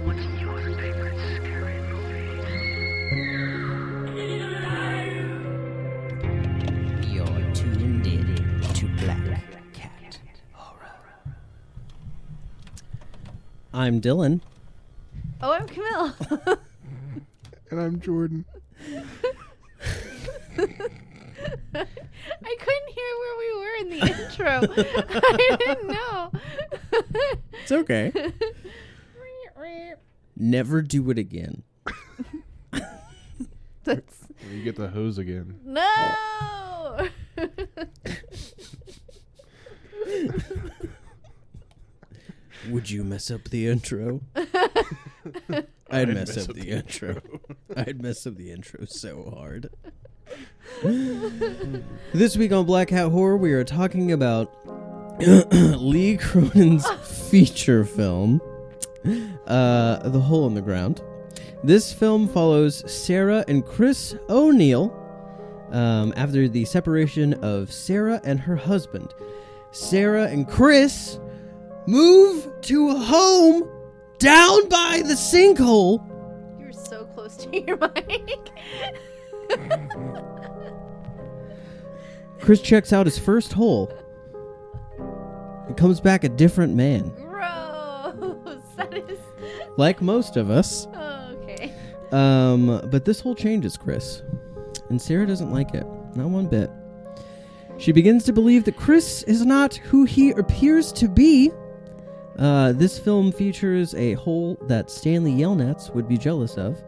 What's your favorite scary movie? You're tuned in to Black Cat Horror. I'm Dylan. Oh, I'm Camille. And I'm Jordan. I couldn't hear where we were in the intro. I didn't know. It's okay. Never do it again. That's You get the hose again. no. Would you mess up the intro? I'd mess up the intro. I'd mess up the intro so hard. This week on Black Hat Horror, we are talking about Lee Cronin's feature film, The Hole in the Ground. This film follows Sarah and Chris O'Neill after the separation of Sarah and her husband. Sarah and Chris move to a home down by the sinkhole. You're so close to your mic. Chris checks out his first hole and comes back a different man. Gross. That is. Like most of us. Oh, okay. But this hole changes Chris. And Sarah doesn't like it. Not one bit. She begins to believe that Chris is not who he appears to be. This film features a hole that Stanley Yelnats would be jealous of.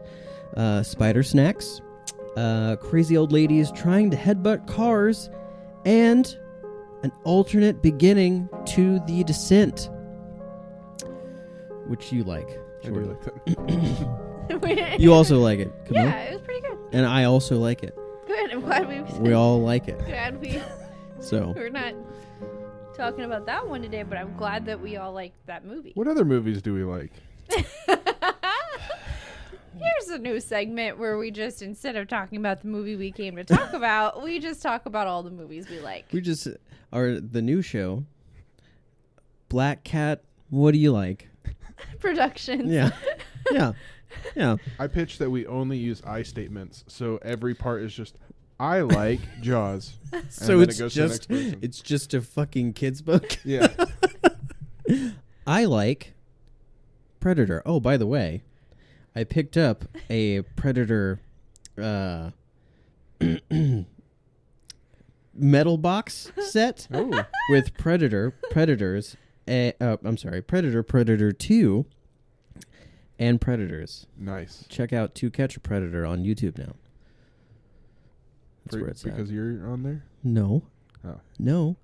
Spider snacks. Crazy old ladies trying to headbutt cars. And an alternate beginning to The Descent. Which you like. I do like that. You also like it, Camille? Yeah, it was pretty good. And I also like it. Good. I'm glad We all like it. glad So we're not talking about that one today, but I'm glad that we all liked that movie. What other movies do we like? Here's a new segment where we just, instead of talking about the movie we came to talk about, we just talk about all the movies we like. we just are the new show. Black Cat, what do you like? Productions. Yeah. Yeah. I pitched that we only use I statements, so every part is just I like Jaws. So then it's it goes to the next just person. it's just a fucking kid's book. Yeah. I like Predator. Oh, by the way, I picked up a Predator metal box set Oh. with Predators, Predator 2, and Predators. Nice. Check out To Catch a Predator on YouTube now. That's where it's because at. you're on there? No. Oh. No.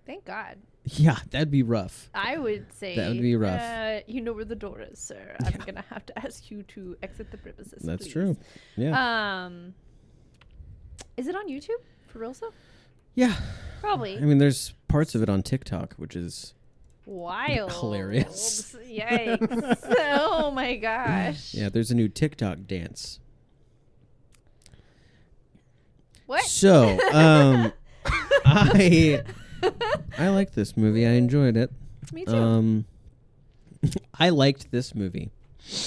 Thank God. Yeah, that'd be rough. I would say That would be rough. You know where the door is, sir. I'm gonna have to ask you to exit the premises. That's please. true. Yeah. Is it on YouTube for real? So Yeah. probably. I mean, there's parts of it on TikTok, which is Wild. hilarious. Yikes. Oh my gosh. Yeah, there's a new TikTok dance. What? So, I liked this movie. I enjoyed it. Me too. I liked this movie.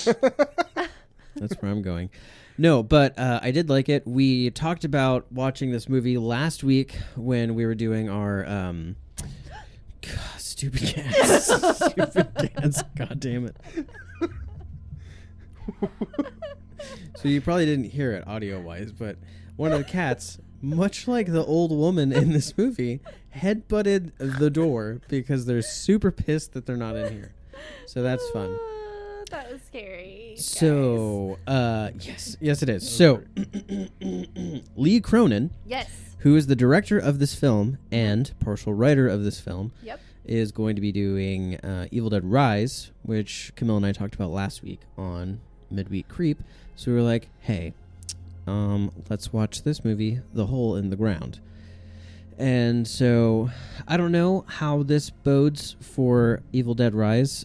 That's where I'm going. No, but I did like it. We talked about watching this movie last week when we were doing our stupid cats. Stupid cats. God damn it. So you probably didn't hear it audio-wise, but one of the cats, much like the old woman in this movie, headbutted the door because they're super pissed that they're not in here. So that's fun. That was scary. So, yes, it is. So, Lee Cronin, Yes. who is the director of this film and partial writer of this film, Yep. is going to be doing Evil Dead Rise, which Camille and I talked about last week on Midweek Creep. So we were like, hey, let's watch this movie, The Hole in the Ground. And so I don't know how this bodes for Evil Dead Rise.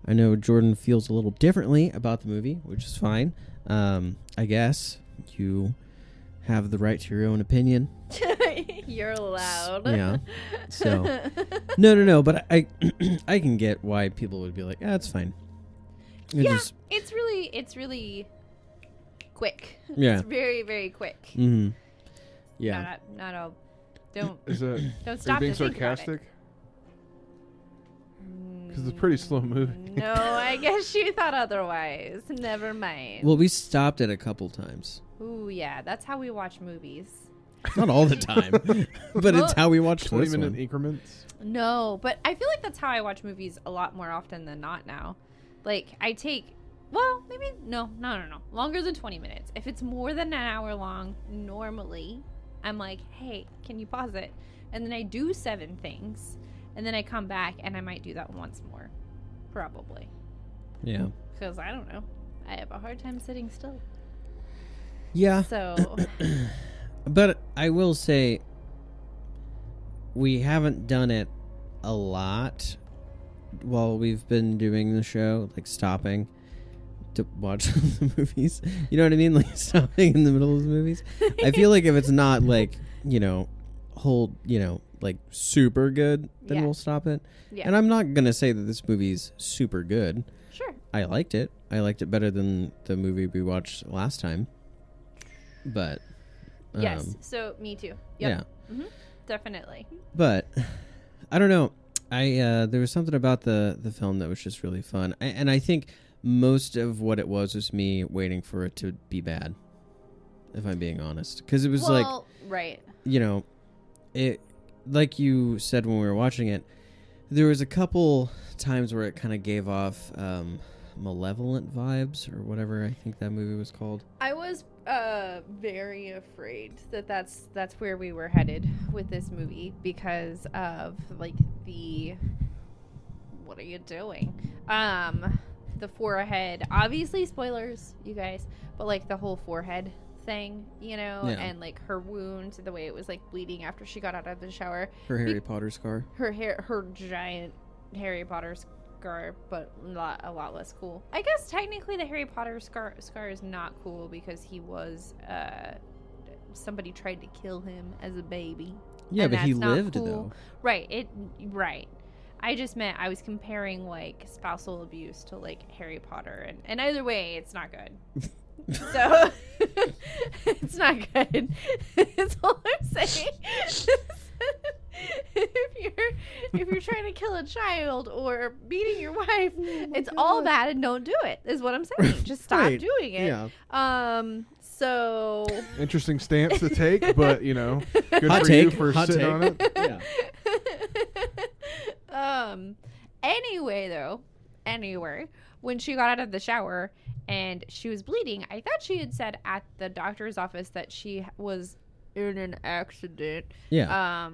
I know Jordan feels a little differently about the movie, which is fine. I guess you have the right to your own opinion. You're allowed. Yeah. So No. But I I can get why people would be like, it's fine. It's really quick. Yeah. It's very, very quick. Mm-hmm. Yeah. Not all. Don't Is that? don't Are stop you being to think about it. sarcastic? Because it's a pretty slow movie. No, I guess you thought otherwise. Never mind. Well, we stopped it a couple times. Ooh, yeah, that's how we watch movies. Not all the time, but it's how we watched 20-minute one. increments. No, but I feel like that's how I watch movies a lot more often than not now. Like, I take, well, maybe, no, longer than 20 minutes. If it's more than an hour long, normally, I'm like, hey, can you pause it? And then I do 7 things, and then I come back, and I might do that once more. Probably. Yeah. Because, I don't know. I have a hard time sitting still. Yeah. So... But I will say, we haven't done it a lot while we've been doing the show, like stopping to watch the movies. You know what I mean? Like stopping in the middle of the movies. I feel like if it's not like, like super good, then we'll stop it. Yeah. And I'm not going to say that this movie's super good. Sure. I liked it. I liked it better than the movie we watched last time. But... Yes, so me too. Yep. Yeah. Mm-hmm. Definitely. But I don't know. There was something about the film that was just really fun. And I think most of what it was me waiting for it to be bad, if I'm being honest. Because it was right. It, like you said when we were watching it, there was a couple times where it kind of gave off malevolent vibes or whatever I think that movie was called. I was very afraid that's where we were headed with this movie because of like the what are you doing? The forehead. Obviously spoilers, you guys, but like the whole forehead thing, and like her wound, the way it was like bleeding after she got out of the shower. Her Harry Potter scar. Her giant Harry Potter scar, but a lot less cool. I guess technically the Harry Potter scar is not cool because he was somebody tried to kill him as a baby. Yeah, but he lived cool. though. Right. I just meant I was comparing like spousal abuse to like Harry Potter, and either way, it's not good. So it's not good. That's all I'm saying. if you're trying to kill a child or beating your wife, it's all bad and don't do it. Is what I'm saying. Just stop doing it. Yeah. So interesting stance to take, but good Hot for take. you for Hot sitting take. on it. Yeah. Anyway, when she got out of the shower and she was bleeding, I thought she had said at the doctor's office that she was in an accident. Yeah.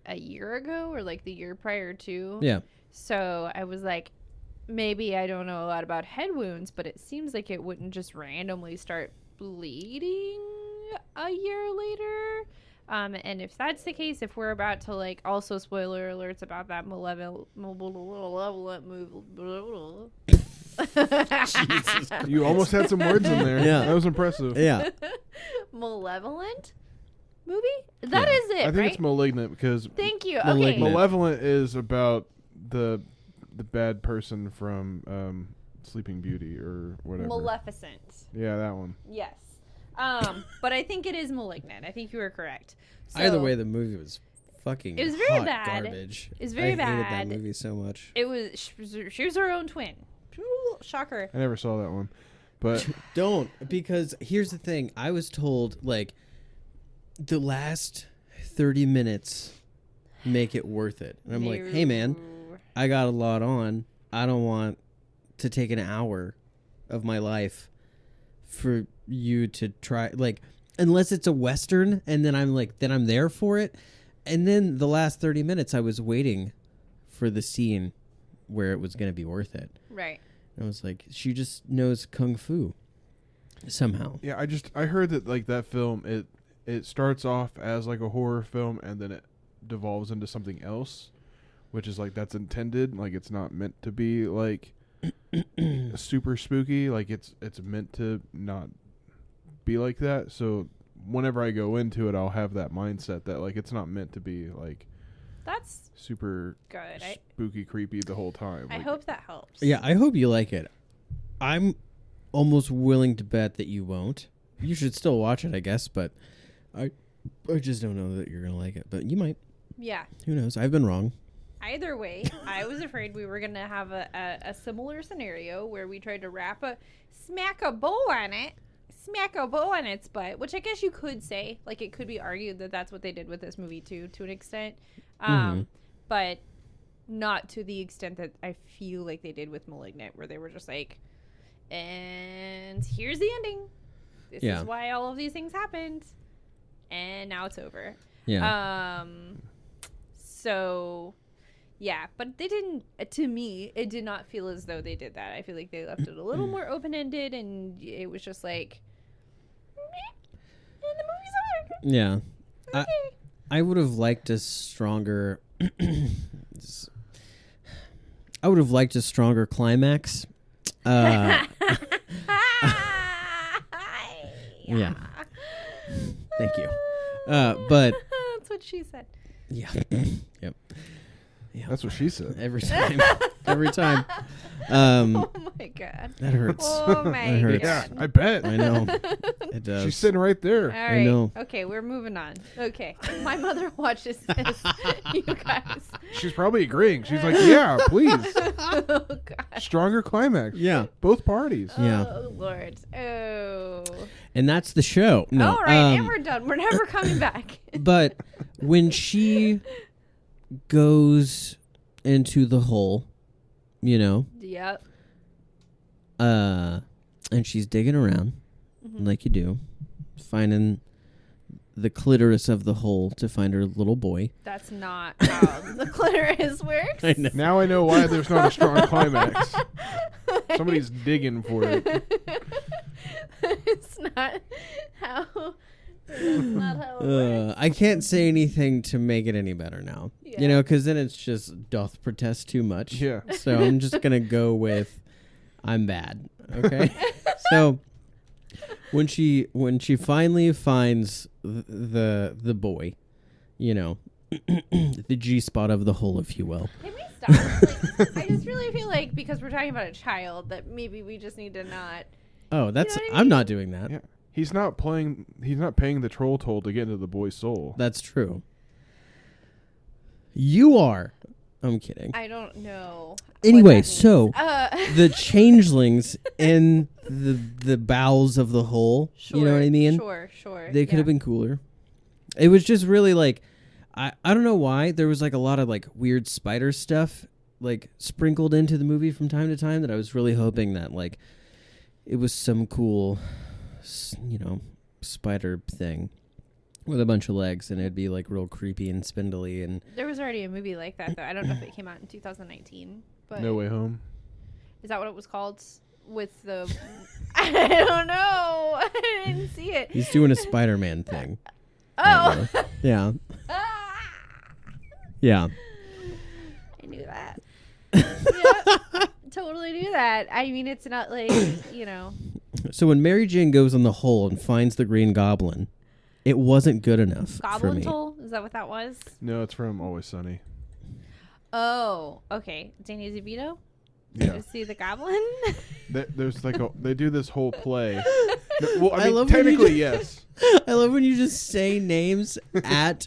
A year ago or like the year prior to. Yeah. So I was like, maybe I don't know a lot about head wounds, but it seems like it wouldn't just randomly start bleeding a year later. And if that's the case, if we're about to like also spoiler alerts about that malevolent move. You almost had some words in there. Yeah. That was impressive. Yeah. Malevolent movie? That is it, I think right? it's Malignant because Thank you. Malignant. Okay. Malevolent is about the bad person from Sleeping Beauty or whatever. Maleficent. Yeah, that one. Yes. But I think it is Malignant. I think you were correct. So, Either way, the movie was fucking It was very hot bad. garbage. It was very I hated bad. that movie so much. it was she was her own twin. Ooh, shocker. I never saw that one, but Don't, because here's the thing. I was told, like, the last 30 minutes make it worth it. And I'm like, hey, man, I got a lot on. I don't want to take an hour of my life for you to try, like, unless it's a Western, and then I'm there for it. And then the last 30 minutes, I was waiting for the scene where it was going to be worth it. Right. And I was like, she just knows kung fu somehow. yeah, I heard that like that film it starts off as like a horror film and then it devolves into something else, which is like that's intended. Like it's not meant to be like super spooky. Like it's meant to not be like that. So whenever I go into it, I'll have that mindset that like it's not meant to be like That's super good. spooky, creepy the whole time. I Like, hope that helps. Yeah, I hope you like it. I'm almost willing to bet that you won't. You should still watch it, I guess, but I just don't know that you're going to like it. But you might. Yeah. Who knows? I've been wrong. Either way, I was afraid we were going to have a similar scenario where we tried to smack a bow on its butt, which I guess you could say. Like, it could be argued that that's what they did with this movie, too, to an extent. But not to the extent that I feel like they did with Malignant, where they were just like, and here's the ending. This is why all of these things happened. And now it's over. Yeah. So, yeah. But they didn't, to me, it did not feel as though they did that. I feel like they left it a little more open-ended, and it was just like, and the movie's over. Yeah. Okay. I would have liked a stronger... I would have liked a stronger climax. Yeah. Thank you. But that's what she said. yeah. Yep. Yeah. that's what she said. Every time. Every time. Oh my god. That hurts. Oh my That hurts. Yeah, god. I bet. I know. It does. She's sitting right there. All right. know. Okay, we're moving on. Okay. My mother watches this. You guys. She's probably agreeing. She's like, yeah, please. Oh god. Stronger climax. Yeah. Both parties. Yeah. Oh Lord. Oh. And that's the show. No. All right, and we're done. We're never coming back. But when she goes into the hole, you know, Yep. and she's digging around like you do, finding the clitoris of the hole to find her little boy. That's not how the clitoris works. I know. Now I know why there's not a strong climax. Somebody's digging for it. It's not how. That's not how it works. I can't say anything to make it any better now. Yeah. You know, because then it's just doth protest too much. Yeah. So I'm just gonna go with I'm bad. Okay. So when she finally finds the boy, you know, the G spot of the hole, if you will. Can we stop? Like, I just really feel like because we're talking about a child that maybe we just need to not. Oh, that's know what I I'm mean? not doing that. Yeah. He's not paying the troll toll to get into the boy's soul. That's true. You are. I'm kidding. I don't know. Anyway, what that so means. the changelings in the bowels of the hole, Sure, you know what I mean? Sure. They could have been cooler. It was just really like I don't know why there was like a lot of like weird spider stuff like sprinkled into the movie from time to time that I was really hoping that like it was some cool you know, spider thing with a bunch of legs and it'd be like real creepy and spindly and There was already a movie like that though. I don't know if it came out in 2019, but No Way Home. is that what it was called? With the I don't know. I didn't see it. he's doing a Spider-Man thing. Oh. Yeah. Ah, Yeah. I knew that. Yeah, totally knew that. I mean, it's not like, you know. So when Mary Jane goes in the hole and finds the Green Goblin, it wasn't good enough for Goblin me. Toll? Is that what that was? No, it's from Always Sunny. Oh, okay. Danny DeVito? Yeah. To see the goblin? There's like they do this whole play. No, well, I I mean, love when you technically, just- yes. I love when you just say names at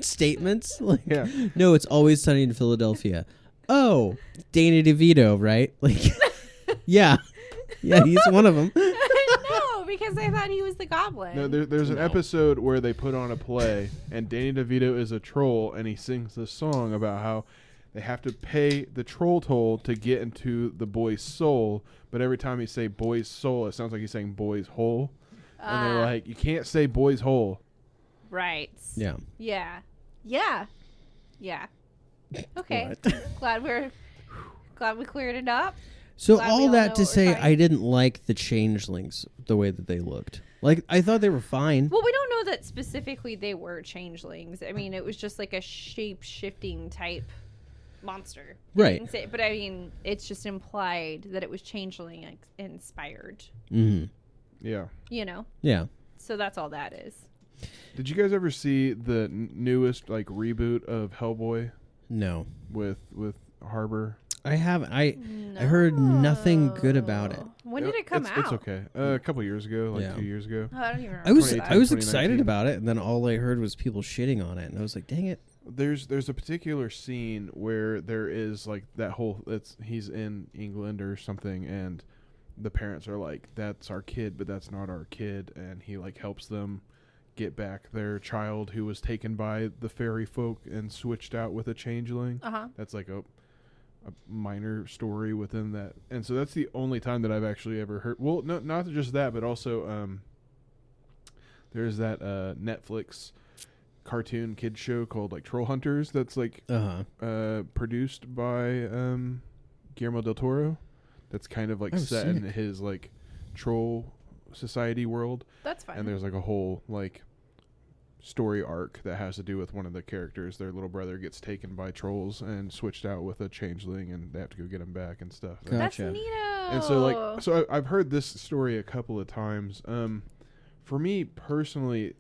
statements. Like, Yeah. no, it's Always Sunny in Philadelphia. Oh, Danny DeVito, right? Like, yeah, he's one of them. No, because I thought he was the goblin. No, there's an episode where they put on a play, and Danny DeVito is a troll, and he sings this song about how they have to pay the troll toll to get into the boy's soul, but every time he say boy's soul, it sounds like he's saying boy's hole. And they're like, you can't say boy's hole. Right. Yeah. Yeah. Okay. What? Glad we cleared it up. So Glad we all all know that to what we're say, trying. I didn't like the changelings the way that they looked. Like, I thought they were fine. Well, we don't know that specifically they were changelings. I mean, it was just like a shape-shifting type monster. They Right. didn't say- but I mean, it's just implied that it was changeling inspired. Mm-hmm. Yeah. You know? Yeah. So that's all that is. Did you guys ever see the newest like reboot of Hellboy No, with Harbor? I haven't. I heard nothing good about it. When did it come out? It's okay. A couple years ago, like Yeah. 2 years ago. Oh, I don't even remember. I was 2018, excited 2019. about it, and then all I heard was people shitting on it, and I was like, "Dang it!" There's a particular scene where there is like that whole he's in England or something, and the parents are like, "That's our kid, but that's not our kid," and he like helps them get back their child who was taken by the fairy folk and switched out with a changeling. That's like a minor story within that, and so that's the only time that I've actually ever heard. Well, no, not just that, but also there's that Netflix cartoon kid show called like Troll Hunters. That's like produced by Guillermo del Toro. That's kind of like set in his like troll society world. That's fine. And there's like a whole like story arc that has to do with one of the characters. Their little brother gets taken by trolls and switched out with a changeling, and they have to go get him back and stuff. Gotcha. That's neato. And so like I've heard this story a couple of times. For me personally,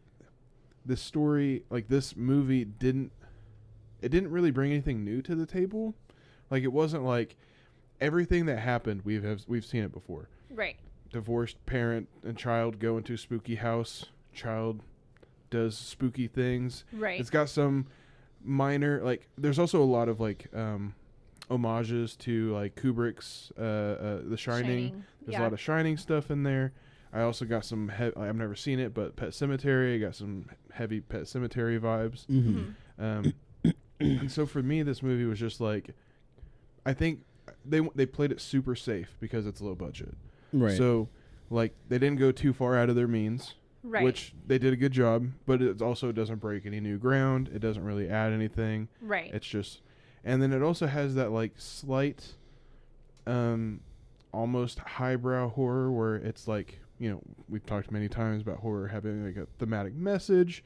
this story, like this movie, didn't really bring anything new to the table. Like it wasn't like everything that happened we've seen it before. Right. Divorced parent and child go into a spooky house. Child does spooky things. Right. It's got some minor, like there's also a lot of like homages to like Kubrick's The Shining. There's a lot of Shining stuff in there. I also got some I've never seen it, but Pet Sematary. I got some heavy Pet Sematary vibes. And so for me, this movie was just like, I think they played it super safe because it's low budget. Right. So like they didn't go too far out of their means. Right. Which they did a good job, but it also doesn't break any new ground. It doesn't really add anything. Right. It's just, and then it also has that like slight, almost highbrow horror where it's like, you know, we've talked many times about horror having like a thematic message,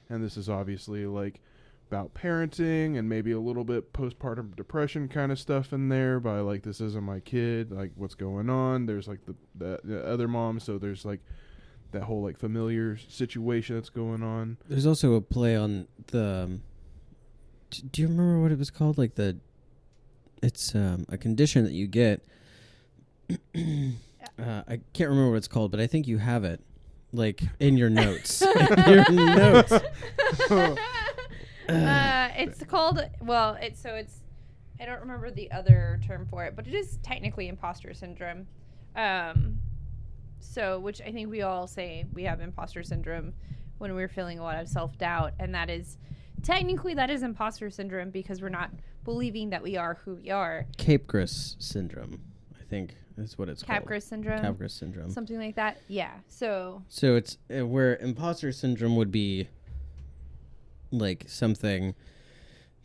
and this is obviously like about parenting and maybe a little bit postpartum depression kind of stuff in there by like, this isn't my kid, like what's going on. There's like the other mom, so there's like that whole like familiar situation that's going on. There's also a play on the. Do you remember what it was called? Like it's a condition that you get. I can't remember what it's called, but I think you have it, like in your notes. Your notes. It's called. Well, it's. I don't remember the other term for it, but it is technically imposter syndrome. So, which I think we all say we have imposter syndrome when we're feeling a lot of self-doubt. And that is, technically that is imposter syndrome because we're not believing that we are who we are. Capgras syndrome, I think is what it's called. Capgras syndrome? Capgras syndrome. Something like that. Yeah. So it's where imposter syndrome would be like something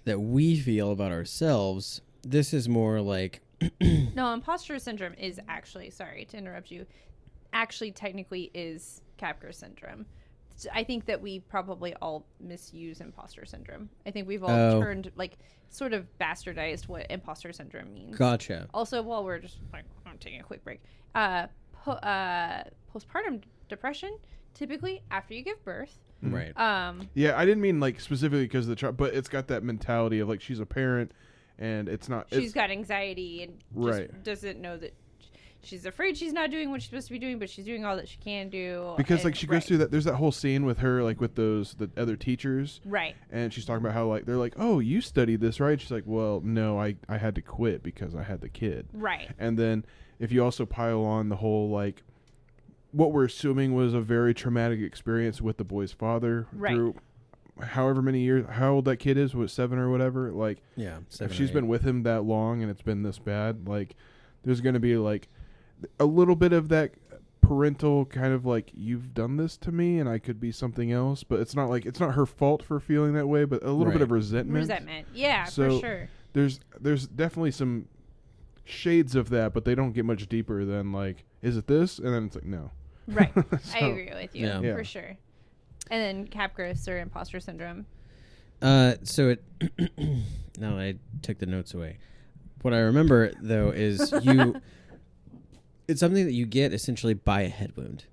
that we feel about ourselves. This is more like... No, imposter syndrome is actually, sorry to interrupt you, actually technically is Capgras syndrome. I think that we probably all misuse imposter syndrome. I think we've all turned, like, sort of bastardized what imposter syndrome means. Gotcha. Also, while we're just, like, I'm taking a quick break, postpartum depression, typically after you give birth. Right. Yeah, I didn't mean, like, specifically because of the child, but it's got that mentality of, like, she's a parent, and it's not... She's got anxiety and just right. doesn't know that... She's afraid she's not doing what she's supposed to be doing, but she's doing all that she can do. Because, like, she goes through that... There's that whole scene with her, like, with the other teachers. Right. And she's talking about how, like, they're like, oh, you studied this, right? She's like, well, no, I had to quit because I had the kid. Right. And then if you also pile on the whole, like, what we're assuming was a very traumatic experience with the boy's father. Right. Through however many years, how old that kid is, was 7 or whatever. Like, yeah, if she's been with him that long and it's been this bad, like, there's going to be, like, a little bit of that parental kind of like, you've done this to me and I could be something else, but it's not like, it's not her fault for feeling that way, but a little bit of resentment. Yeah, so for sure. There's definitely some shades of that, but they don't get much deeper than like, is it this? And then it's like, no. Right. So, I agree with you yeah. for sure. And then Capgras or imposter syndrome. So it now I took the notes away. What I remember though is you it's something that you get essentially by a head wound.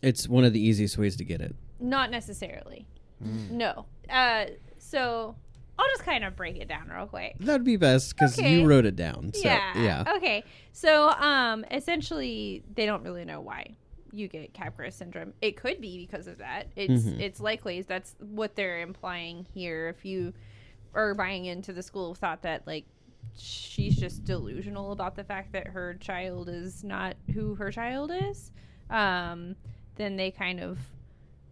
It's one of the easiest ways to get it. Not necessarily. Mm. No. So I'll just kind of break it down real quick. That'd be best because Okay. you wrote it down. So, Yeah. Okay. So essentially, they don't really know why you get Capgras syndrome. It could be because of that. It's likely that's what they're implying here. If you are buying into the school of thought that like she's just delusional about the fact that her child is not who her child is, then they kind of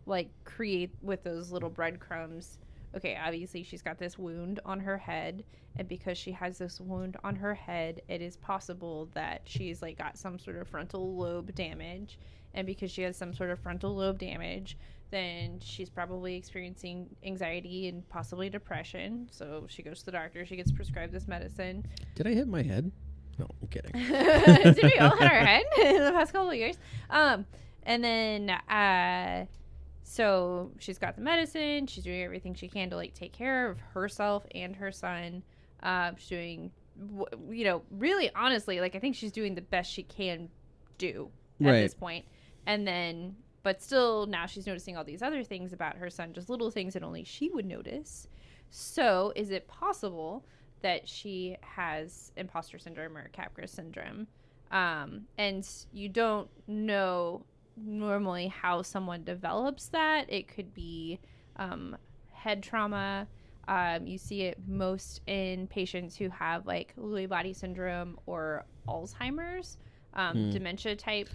like create with those little breadcrumbs. Okay, obviously she's got this wound on her head, and because she has this wound on her head, it is possible that she's like got some sort of frontal lobe damage, and because she has some sort of frontal lobe damage, then she's probably experiencing anxiety and possibly depression. So she goes to the doctor, she gets prescribed this medicine. Did I hit my head? No, I'm kidding. Did we all hit our head in the past couple of years? And then so she's got the medicine. She's doing everything she can to like take care of herself and her son. She's doing, really honestly, like I think she's doing the best she can do at this point. And then, but still now she's noticing all these other things about her son, just little things that only she would notice. So is it possible that she has imposter syndrome or Capgras syndrome? And you don't know normally how someone develops that. It could be head trauma. You see it most in patients who have like Lewy body syndrome or Alzheimer's, dementia type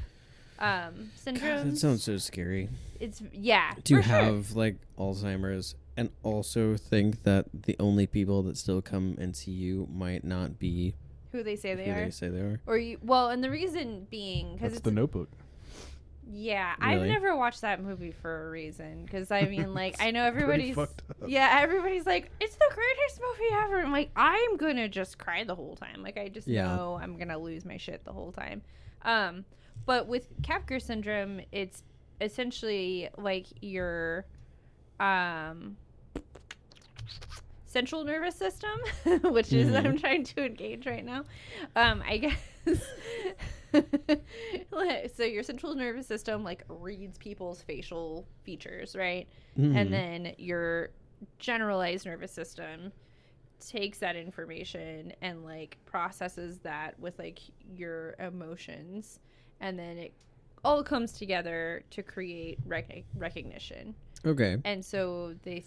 syndromes. God, that sounds so scary. It's to have like Alzheimer's and also think that the only people that still come and see you might not be who they say they who are. they say they are. Or and the reason being because That's The Notebook. Yeah, Really? I've never watched that movie for a reason. Because I mean, like, I know everybody's fucked up. Yeah, everybody's like, it's the greatest movie ever. I'm like, I'm gonna just cry the whole time. Like, I just know I'm gonna lose my shit the whole time. But with Capgras syndrome, it's essentially like your central nervous system, which is what I'm trying to engage right now. I guess. So your central nervous system like reads people's facial features, right? And then your generalized nervous system takes that information and like processes that with like your emotions, and then it all comes together to create recognition. Okay. And so they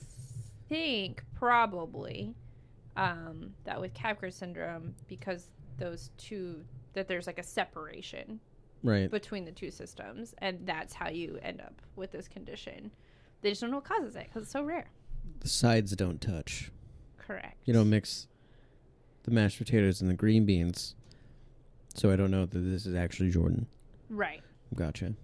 think probably that with Capgras syndrome, because those two, that there's like a separation between the two systems, and that's how you end up with this condition. They just don't know what causes it because it's so rare. The sides don't touch. Correct. You don't mix the mashed potatoes and the green beans, so I don't know that this is actually Jordan. Right. Gotcha.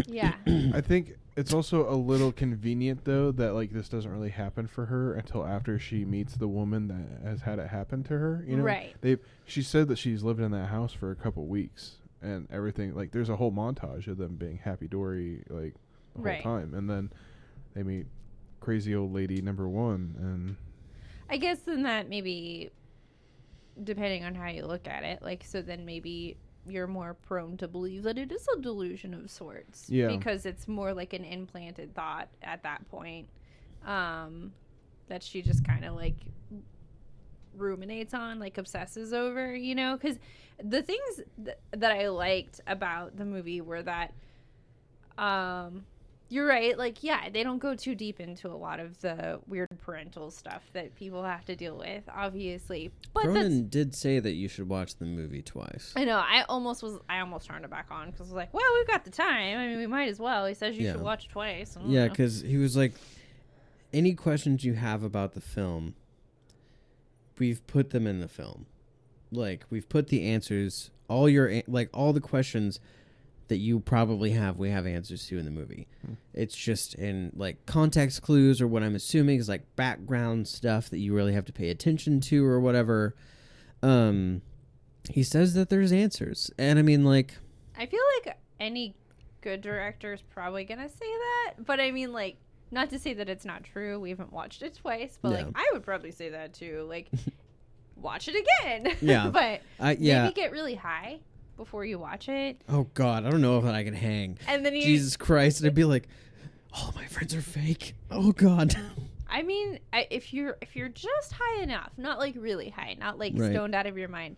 Yeah. I think it's also a little convenient though that like this doesn't really happen for her until after she meets the woman that has had it happen to her. You know, Right. She said that she's lived in that house for a couple weeks and everything. Like there's a whole montage of them being happy dory like the whole time, and then they meet crazy old lady number one, and I guess then that maybe, depending on how you look at it, like so then maybe you're more prone to believe that it is a delusion of sorts. Yeah. Because it's more like an implanted thought at that point, that she just kind of like ruminates on, like obsesses over, you know? Because the things that I liked about the movie were that, you're right, like, yeah, they don't go too deep into a lot of the weird parental stuff that people have to deal with, obviously. But Cronin did say that you should watch the movie twice. I know, I almost turned it back on because I was like, well, we've got the time. I mean, we might as well. He says you should watch it twice. Yeah, because he was like, any questions you have about the film, we've put them in the film. Like, we've put the answers, all the questions that you probably have, we have answers to in the movie. It's just in like context clues, or what I'm assuming is like background stuff that you really have to pay attention to or whatever. He says that there's answers, and I mean, like, I feel like any good director is probably gonna say that, but I mean, like, not to say that it's not true. We haven't watched it twice, but like, I would probably say that too. Like, watch it again. Yeah. But yeah. maybe get really high before you watch it. Oh God, I don't know if I can hang. And then Jesus Christ, and I'd be like, All my friends are fake. Oh God. I mean, if you're just high enough, not like really high, not like Right. stoned out of your mind,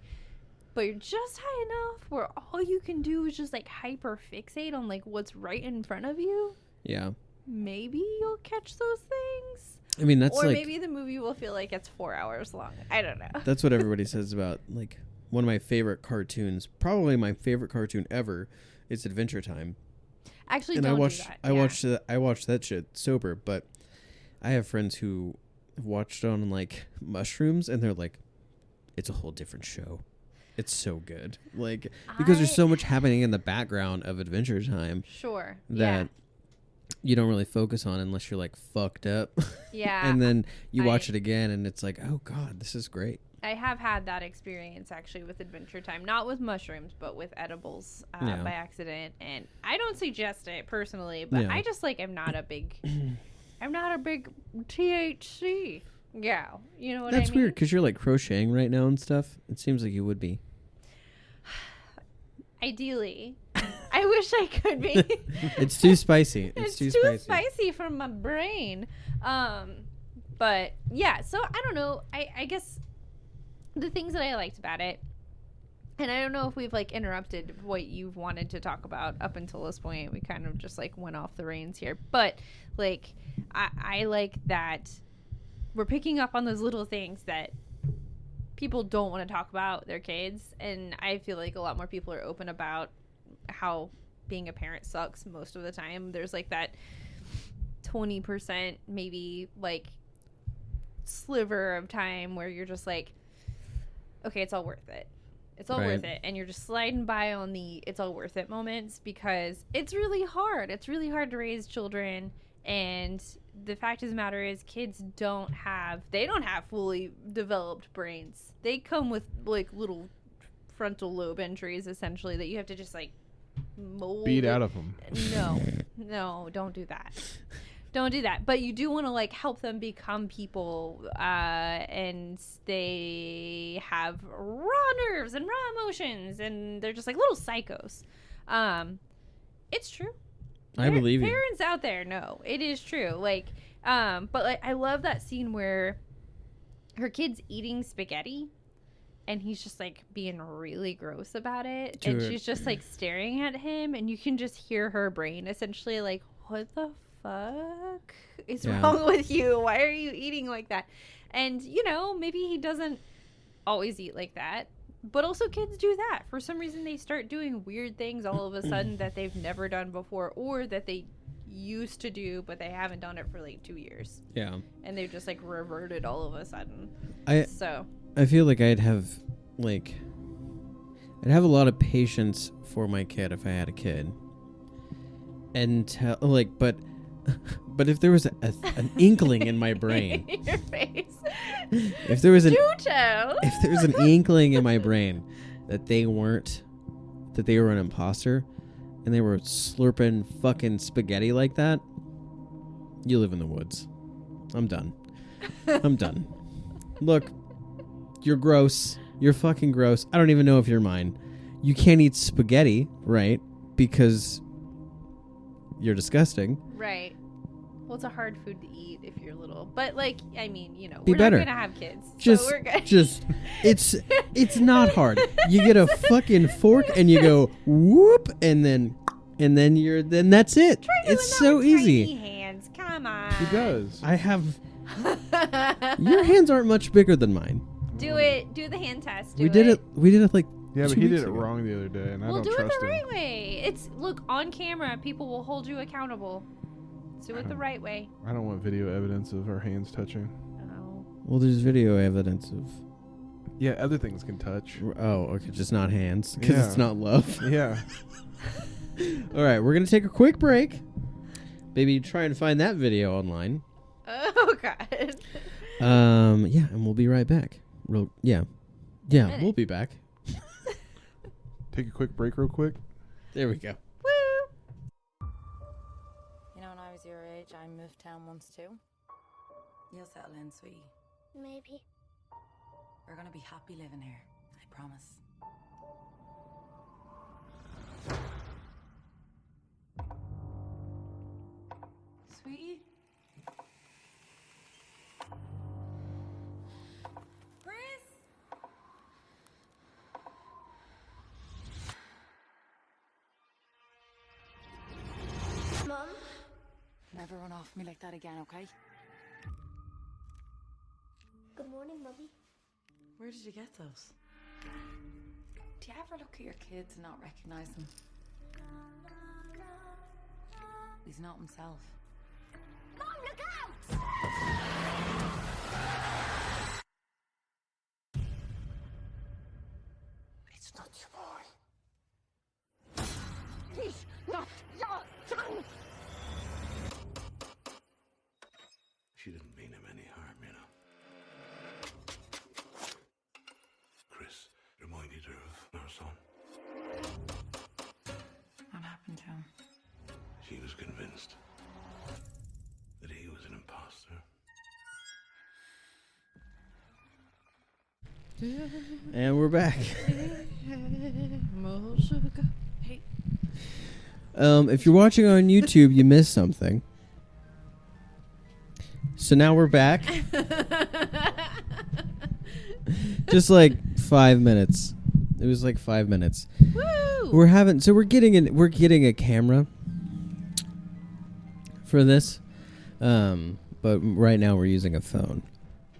but you're just high enough where all you can do is just like hyper fixate on like what's right in front of you, Yeah. maybe you'll catch those things. I mean, that's Or like maybe the movie will feel like it's 4 hours long. I don't know. that's what everybody says about like one of my favorite cartoons. Probably my favorite cartoon ever. It's Adventure Time. Actually, And don't I watched do that. I watched that shit sober, but I have friends who have watched it on like mushrooms and they're like, it's a whole different show. It's so good. Like because there's so much happening in the background of Adventure Time Sure. that you don't really focus on unless you're like fucked up. Yeah. And then you watch it again and it's like, oh God, this is great. I have had that experience actually with Adventure Time, not with mushrooms, but with edibles Yeah. by accident. And I don't suggest it personally, but Yeah. I just like I'm not a big THC gal. You know what I mean? That's weird because you're like crocheting right now and stuff. It seems like you would be. Ideally, I wish I could be. It's too spicy. It's too spicy for my brain. But yeah, so I don't know. I guess the things that I liked about it, and I don't know if we've like interrupted what you've wanted to talk about up until this point. We kind of just like went off the reins here, but like I like that we're picking up on those little things that people don't want to talk about their kids, and I feel like a lot more people are open about how being a parent sucks most of the time. There's like that 20% maybe like sliver of time where you're just like, okay, it's all worth it. It's all worth it. And you're just sliding by on the it's all worth it moments because it's really hard. It's really hard to raise children. And the fact of the matter is kids don't have fully developed brains. They come with like little frontal lobe entries essentially that you have to just like mold. Beat out of them. No, don't do that. Don't do that. But you do want to like help them become people, and they have raw nerves and raw emotions, and they're just like little psychos. It's true. I believe you. Parents out there know it is true. Like, but like I love that scene where her kid's eating spaghetti, and he's just like being really gross about it, and she's just like staring at him, and you can just hear her brain essentially like, what the fuck is wrong with you? Why are you eating like that? And you know, maybe he doesn't always eat like that, but also kids do that. For some reason they start doing weird things all of a sudden that they've never done before, or that they used to do but they haven't done it for like 2 years. Yeah. And they've just like reverted all of a sudden. I feel like I'd have a lot of patience for my kid if I had a kid. And but if there was an inkling in my brain, your face. If there was an inkling in my brain that they were an imposter and they were slurping fucking spaghetti like that, you live in the woods. I'm done. Look, you're gross. You're fucking gross. I don't even know if you're mine. You can't eat spaghetti, right? Because you're disgusting. Right. Well, it's a hard food to eat if you're little. But, like, I mean, you know, Be we're better. not going to have kids. So we're good. It's not hard. You get a fucking fork and you go whoop and then that's it. It's so easy. Tiny hands. Come on. He does. I have. Your hands aren't much bigger than mine. Do it. Do the hand test. We did it like. Yeah, but 2 he weeks did it ago. wrong the other day, and I We'll don't do it trust the him. right way. It's look on camera. People will hold you accountable. Do it the right way. I don't want video evidence of our hands touching. Oh. Well, there's video evidence of. Yeah, other things can touch. Oh, okay, just not hands because Yeah. it's not love. Yeah. All right, we're gonna take a quick break. Maybe try and find that video online. Oh God. Yeah, and we'll be right back. Yeah, we'll be back. Take a quick break real quick. There we go. Woo. You know, when I was your age, I moved town once too. You'll settle in, sweetie. Maybe. We're gonna be happy living here. I promise. Sweetie? Chris? Mom? Never run off me like that again, okay? Good morning, Mummy. Where did you get those? Do you ever look at your kids and not recognize them? He's not himself. Mom, look out! It's not your boy. He's not your son! She didn't mean him any harm, you know. Chris reminded her of our son. What happened to him? She was convinced that he was an imposter. And we're back. Hey. If you're watching on YouTube, you missed something. So now we're back. Just like 5 minutes. It was like 5 minutes. Woo! We're getting a camera for this. But right now we're using a phone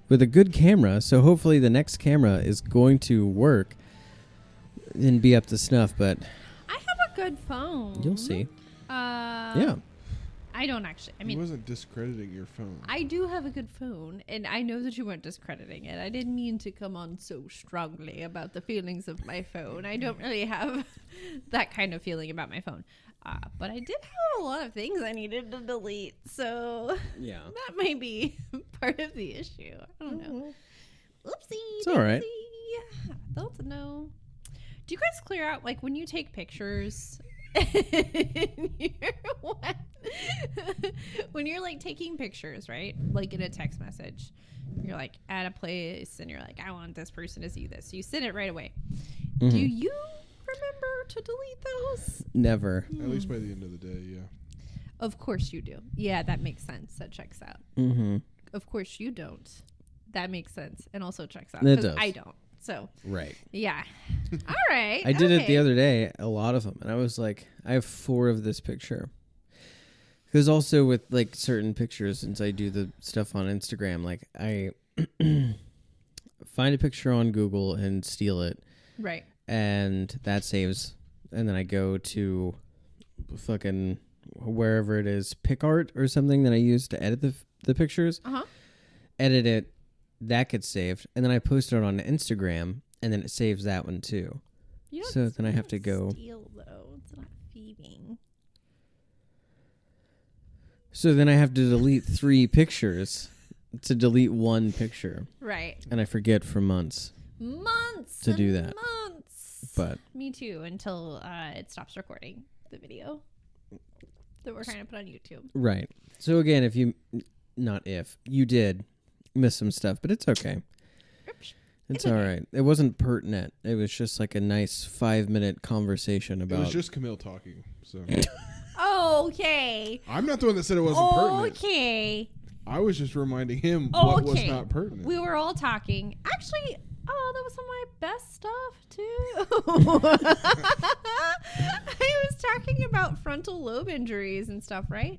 with a good camera, so hopefully the next camera is going to work and be up to snuff, but I have a good phone. you'll see. Yeah. I don't actually. I He mean, wasn't discrediting your phone. I do have a good phone, and I know that you weren't discrediting it. I didn't mean to come on so strongly about the feelings of my phone. I don't really have that kind of feeling about my phone. But I did have a lot of things I needed to delete, so Yeah. that might be part of the issue. I don't know. Oopsie. It's all right. daisy. I don't know. Do you guys clear out, like, when you take pictures? When you're like taking pictures, right? Like in a text message, you're like at a place and you're like, I want this person to see this. So you send it right away. Mhm. Do you remember to delete those? Never. At least by the end of the day, yeah. Of course you do. Yeah, that makes sense. That checks out. Mm-hmm. Of course you don't. That makes sense and also checks out. It 'Cause does. I don't. So Right. yeah. All right. I did it the okay. other day, a lot of them, and I was like, I have 4 of this picture. Because also with like certain pictures, since I do the stuff on Instagram, like I find a picture on Google and steal it, Right. and that saves. And then I go to fucking wherever it is, PicArt or something that I use to edit the pictures. Uh-huh. Edit it, that gets saved, and then I post it on Instagram, and then it saves that one too. You don't So then I have to go. steal though. It's not thieving. So then I have to delete 3 pictures to delete 1 picture, Right. and I forget for months. Months To do and that. months. But Me too, until it stops recording the video that we're trying to put on YouTube. right. So again, if you did miss some stuff, but it's okay. Oops. It's okay. all right. It wasn't pertinent. It was just like a nice 5-minute conversation It about. was just Camille talking. So Okay. I'm not the one that said it wasn't pertinent. Okay. I was just reminding him what was Okay. not pertinent. We were all talking. Actually, that was some of my best stuff too. I was talking about frontal lobe injuries and stuff, right?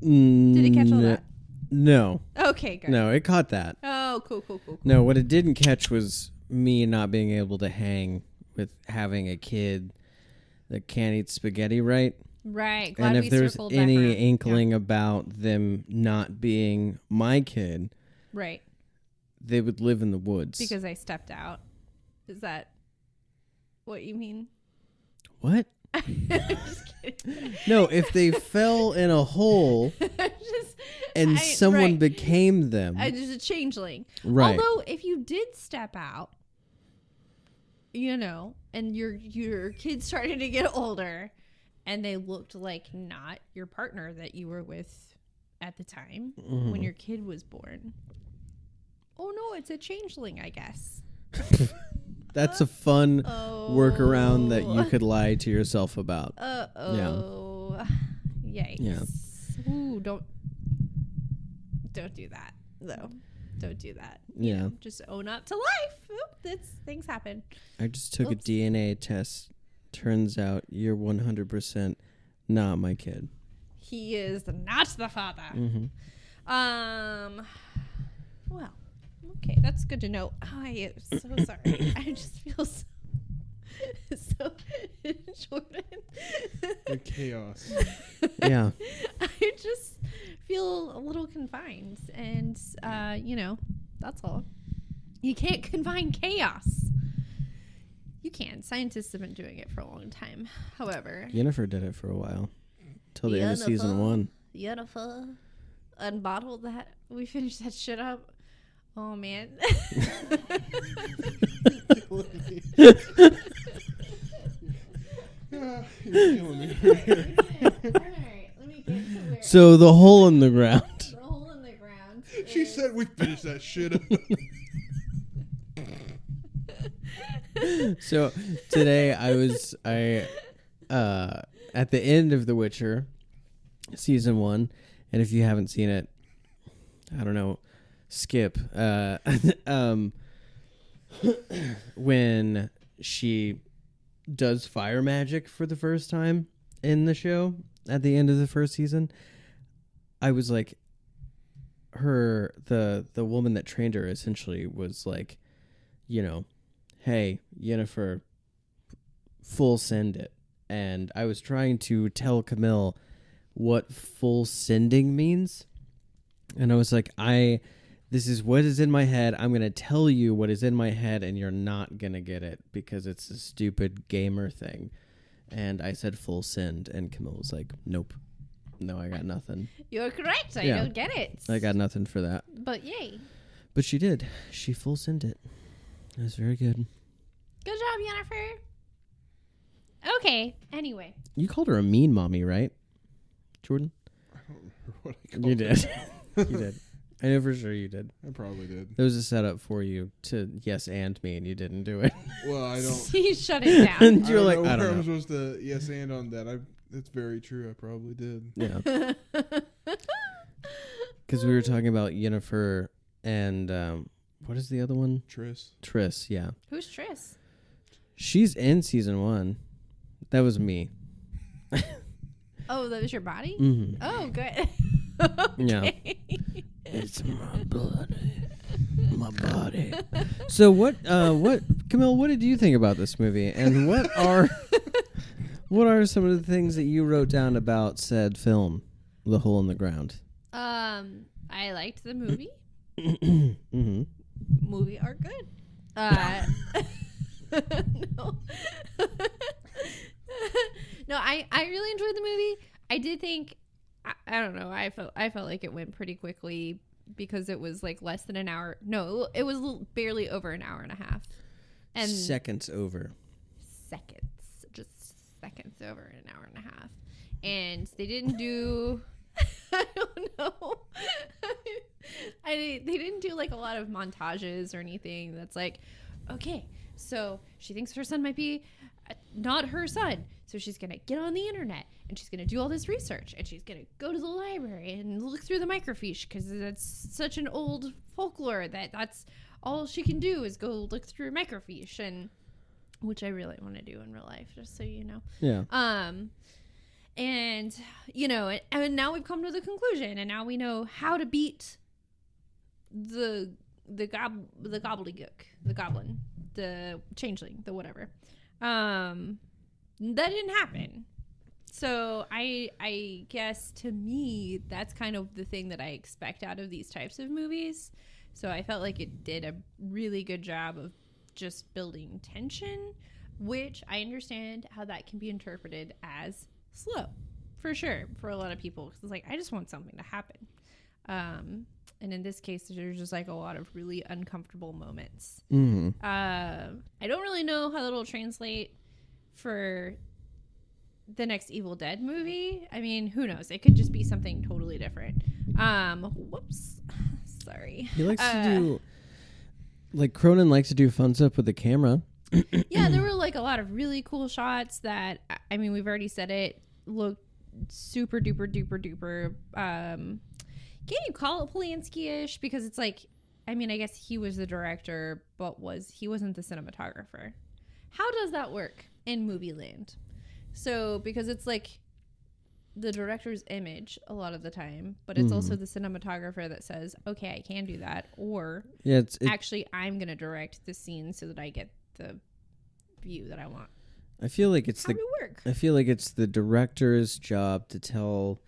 Did it catch all that? No. Okay, good. No, it caught that. Oh, cool. No, what it didn't catch was me not being able to hang with having a kid that can't eat spaghetti right. Right. Glad And we if there's circled back any around. inkling about them not being my kid, Yeah. Right. they would live in the woods. Because I stepped out. Is that what you mean? What? Just kidding. No, if they fell in a hole and someone right. became them. Just a changeling. Right. Although, if you did step out, and your kids started to get older, and they looked like not your partner that you were with at the time Mm-hmm. when your kid was born. Oh no, it's a changeling, I guess. That's a fun workaround that you could lie to yourself about. Uh-oh. Yikes. Yeah. Ooh, don't don't do that though. Don't do that. Yeah. Just own up to life. Oop, things happen. I just took Oops. a DNA test. Turns out you're 100% not my kid. He is not the father. Mm-hmm. Well, okay, that's good to know. I am so sorry. I just feel so Jordan. The chaos. Yeah. I just feel a little confined, and that's all. You can't confine chaos. You can. Scientists have been doing it for a long time. However, Yennefer did it for a while. Till the end of season 1. Yennefer unbottled that. We finished that shit up. Oh man. You're killing me right here. Alright, let me get to where So the hole in the ground. the hole in the ground. She is- said we finished that shit up. So today I at the end of The Witcher season 1, and if you haven't seen it, I don't know, skip. When she does fire magic for the first time in the show at the end of the first season, I was like, the woman that trained her essentially was like, hey, Yennefer, full send it. And I was trying to tell Camille what full sending means. And I was like, this is what is in my head. I'm going to tell you what is in my head, and you're not going to get it because it's a stupid gamer thing. And I said full send, and Camille was like, nope. No, I got nothing. You're correct. I Yeah. don't get it. I got nothing for that. But yay. But she did. She full sent it. It was very good. Good job, Yennefer. Okay. Anyway. You called her a mean mommy, right, Jordan? I don't remember what I called You it. did. You did. I know for sure you did. I probably did. There was a setup for you to yes and me, and you didn't do it. Well, I don't. He shut it down. And you're like, know I where I'm don't know. supposed to yes and on that. It's very true. I probably did. Yeah. Because we were talking about Yennefer and what is the other one? Triss, yeah. Who's Triss? She's in season 1. That was me. Oh, that was your body? Mm-hmm. Oh, good. Yeah. Okay. It's my blood. My body. So what Camille, what did you think about this movie? And what are some of the things that you wrote down about said film, The Hole in the Ground? I liked the movie. Mm-hmm. Movie are good. No. No, I really enjoyed the movie. I did think I don't know. I felt like it went pretty quickly because it was like less than an hour. No, it was barely over an hour and a half. And Seconds over. Just seconds over an hour and a half. And they didn't do I don't know. They didn't do like a lot of montages or anything that's like, okay, so she thinks her son might be not her son. So she's going to get on the internet and she's going to do all this research and she's going to go to the library and look through the microfiche because that's such an old folklore that's all she can do is go look through microfiche, and which I really want to do in real life, just so you know. Yeah. And and now we've come to the conclusion, and now we know how to beat the gobbledygook, the goblin, the changeling, the whatever. That didn't happen. So I guess to me that's kind of the thing that I expect out of these types of movies. So I felt like it did a really good job of just building tension, which I understand how that can be interpreted as slow, for sure, for a lot of people, because it's like, I just want something to happen. And in this case, there's just like a lot of really uncomfortable moments. Mm-hmm. I don't really know how that'll translate for the next Evil Dead movie. I mean, who knows? It could just be something totally different. Whoops. Sorry. He likes to do, like, Cronin likes to do fun stuff with the camera. Yeah, there were like a lot of really cool shots that, I mean, we've already said it, looked super duper duper duper can you call it Polanski-ish? Because it's like, I mean, I guess he was the director, but he wasn't the cinematographer. How does that work in movie land? So, because it's like the director's image a lot of the time, but it's also the cinematographer that says, okay, I can do that. Or actually, I'm going to direct the scene so that I get the view that I want. I feel like it's How do we work? I feel like it's the director's job to tell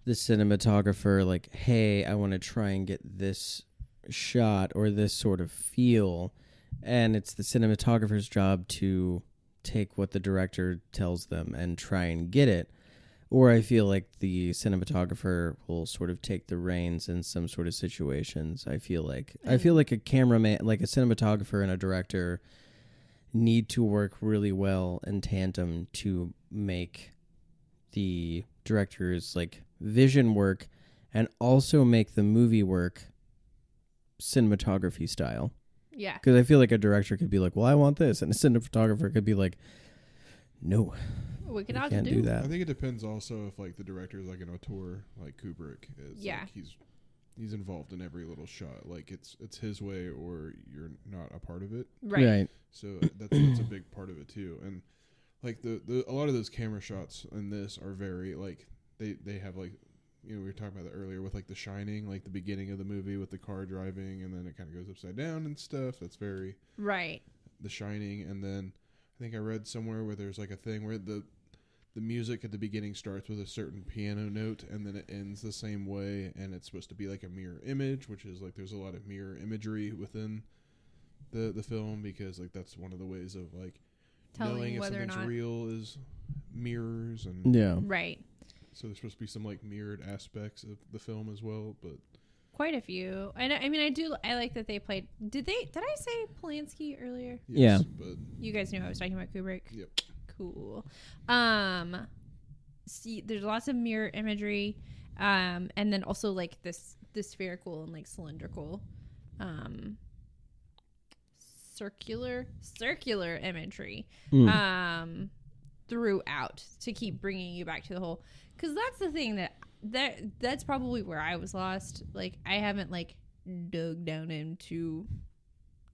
the cinematographer, like, hey, I want to try and get this shot or this sort of feel. And it's the cinematographer's job to take what the director tells them and try and get it. Or I feel like the cinematographer will sort of take the reins in some sort of situations. I feel like a cameraman, like a cinematographer and a director, need to work really well in tandem to make the director's like vision work and also make the movie work cinematography style. Yeah. Because I feel like a director could be like, well, I want this. And a cinematographer could be like, no, We we can't do that. I think it depends also if like the director is like an auteur, like Kubrick is. Yeah. Like he's involved in every little shot. Like it's his way or you're not a part of it. Right. So that's a big part of it too. And like the a lot of those camera shots in this are very like they have like, you know, we were talking about that earlier with like The Shining, like the beginning of the movie with the car driving and then it kind of goes upside down and stuff. That's very Right. The Shining. And then I think I read somewhere where there's like a thing where the music at the beginning starts with a certain piano note and then it ends the same way, and it's supposed to be like a mirror image, which is like there's a lot of mirror imagery within the film, because like that's one of the ways of like Telling knowing if whether or something's not real is mirrors. And Yeah. Right. so there's supposed to be some like mirrored aspects of the film as well, but Quite a few. And I mean, I like that they played. Did I say Polanski earlier? Yeah. but You guys knew I was talking about Kubrick. yep. Cool. See, there's lots of mirror imagery, and then also like the spherical and like cylindrical, circular imagery, throughout to keep bringing you back to the whole. Because that's the thing that's probably where I was lost. Like I haven't like dug down into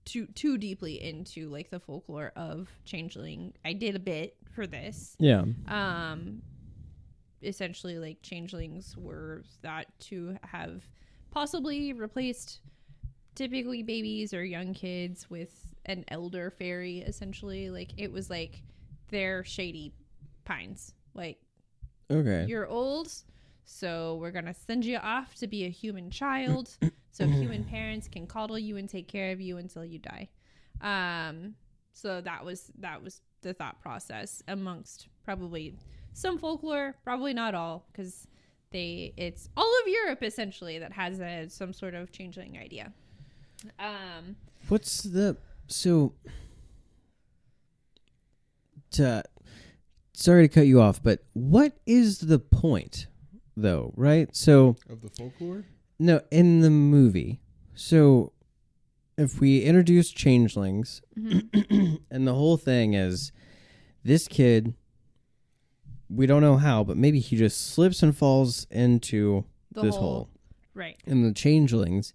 too deeply into like the folklore of Changeling. I did a bit for this. Yeah. Essentially like changelings were thought to have possibly replaced typically babies or young kids with an elder fairy. Essentially, like it was like they're shady pines. Like, Okay. you're old, so we're gonna send you off to be a human child so human parents can coddle you and take care of you until you die. So that was the thought process amongst probably some folklore, probably not all, because it's all of Europe essentially that has some sort of changeling idea. What's the sorry to cut you off, but what is the point though, right? So Of the folklore? no, in the movie. So if we introduce changelings and the whole thing is this kid, we don't know how, but maybe he just slips and falls into this hole. Right. And the changelings,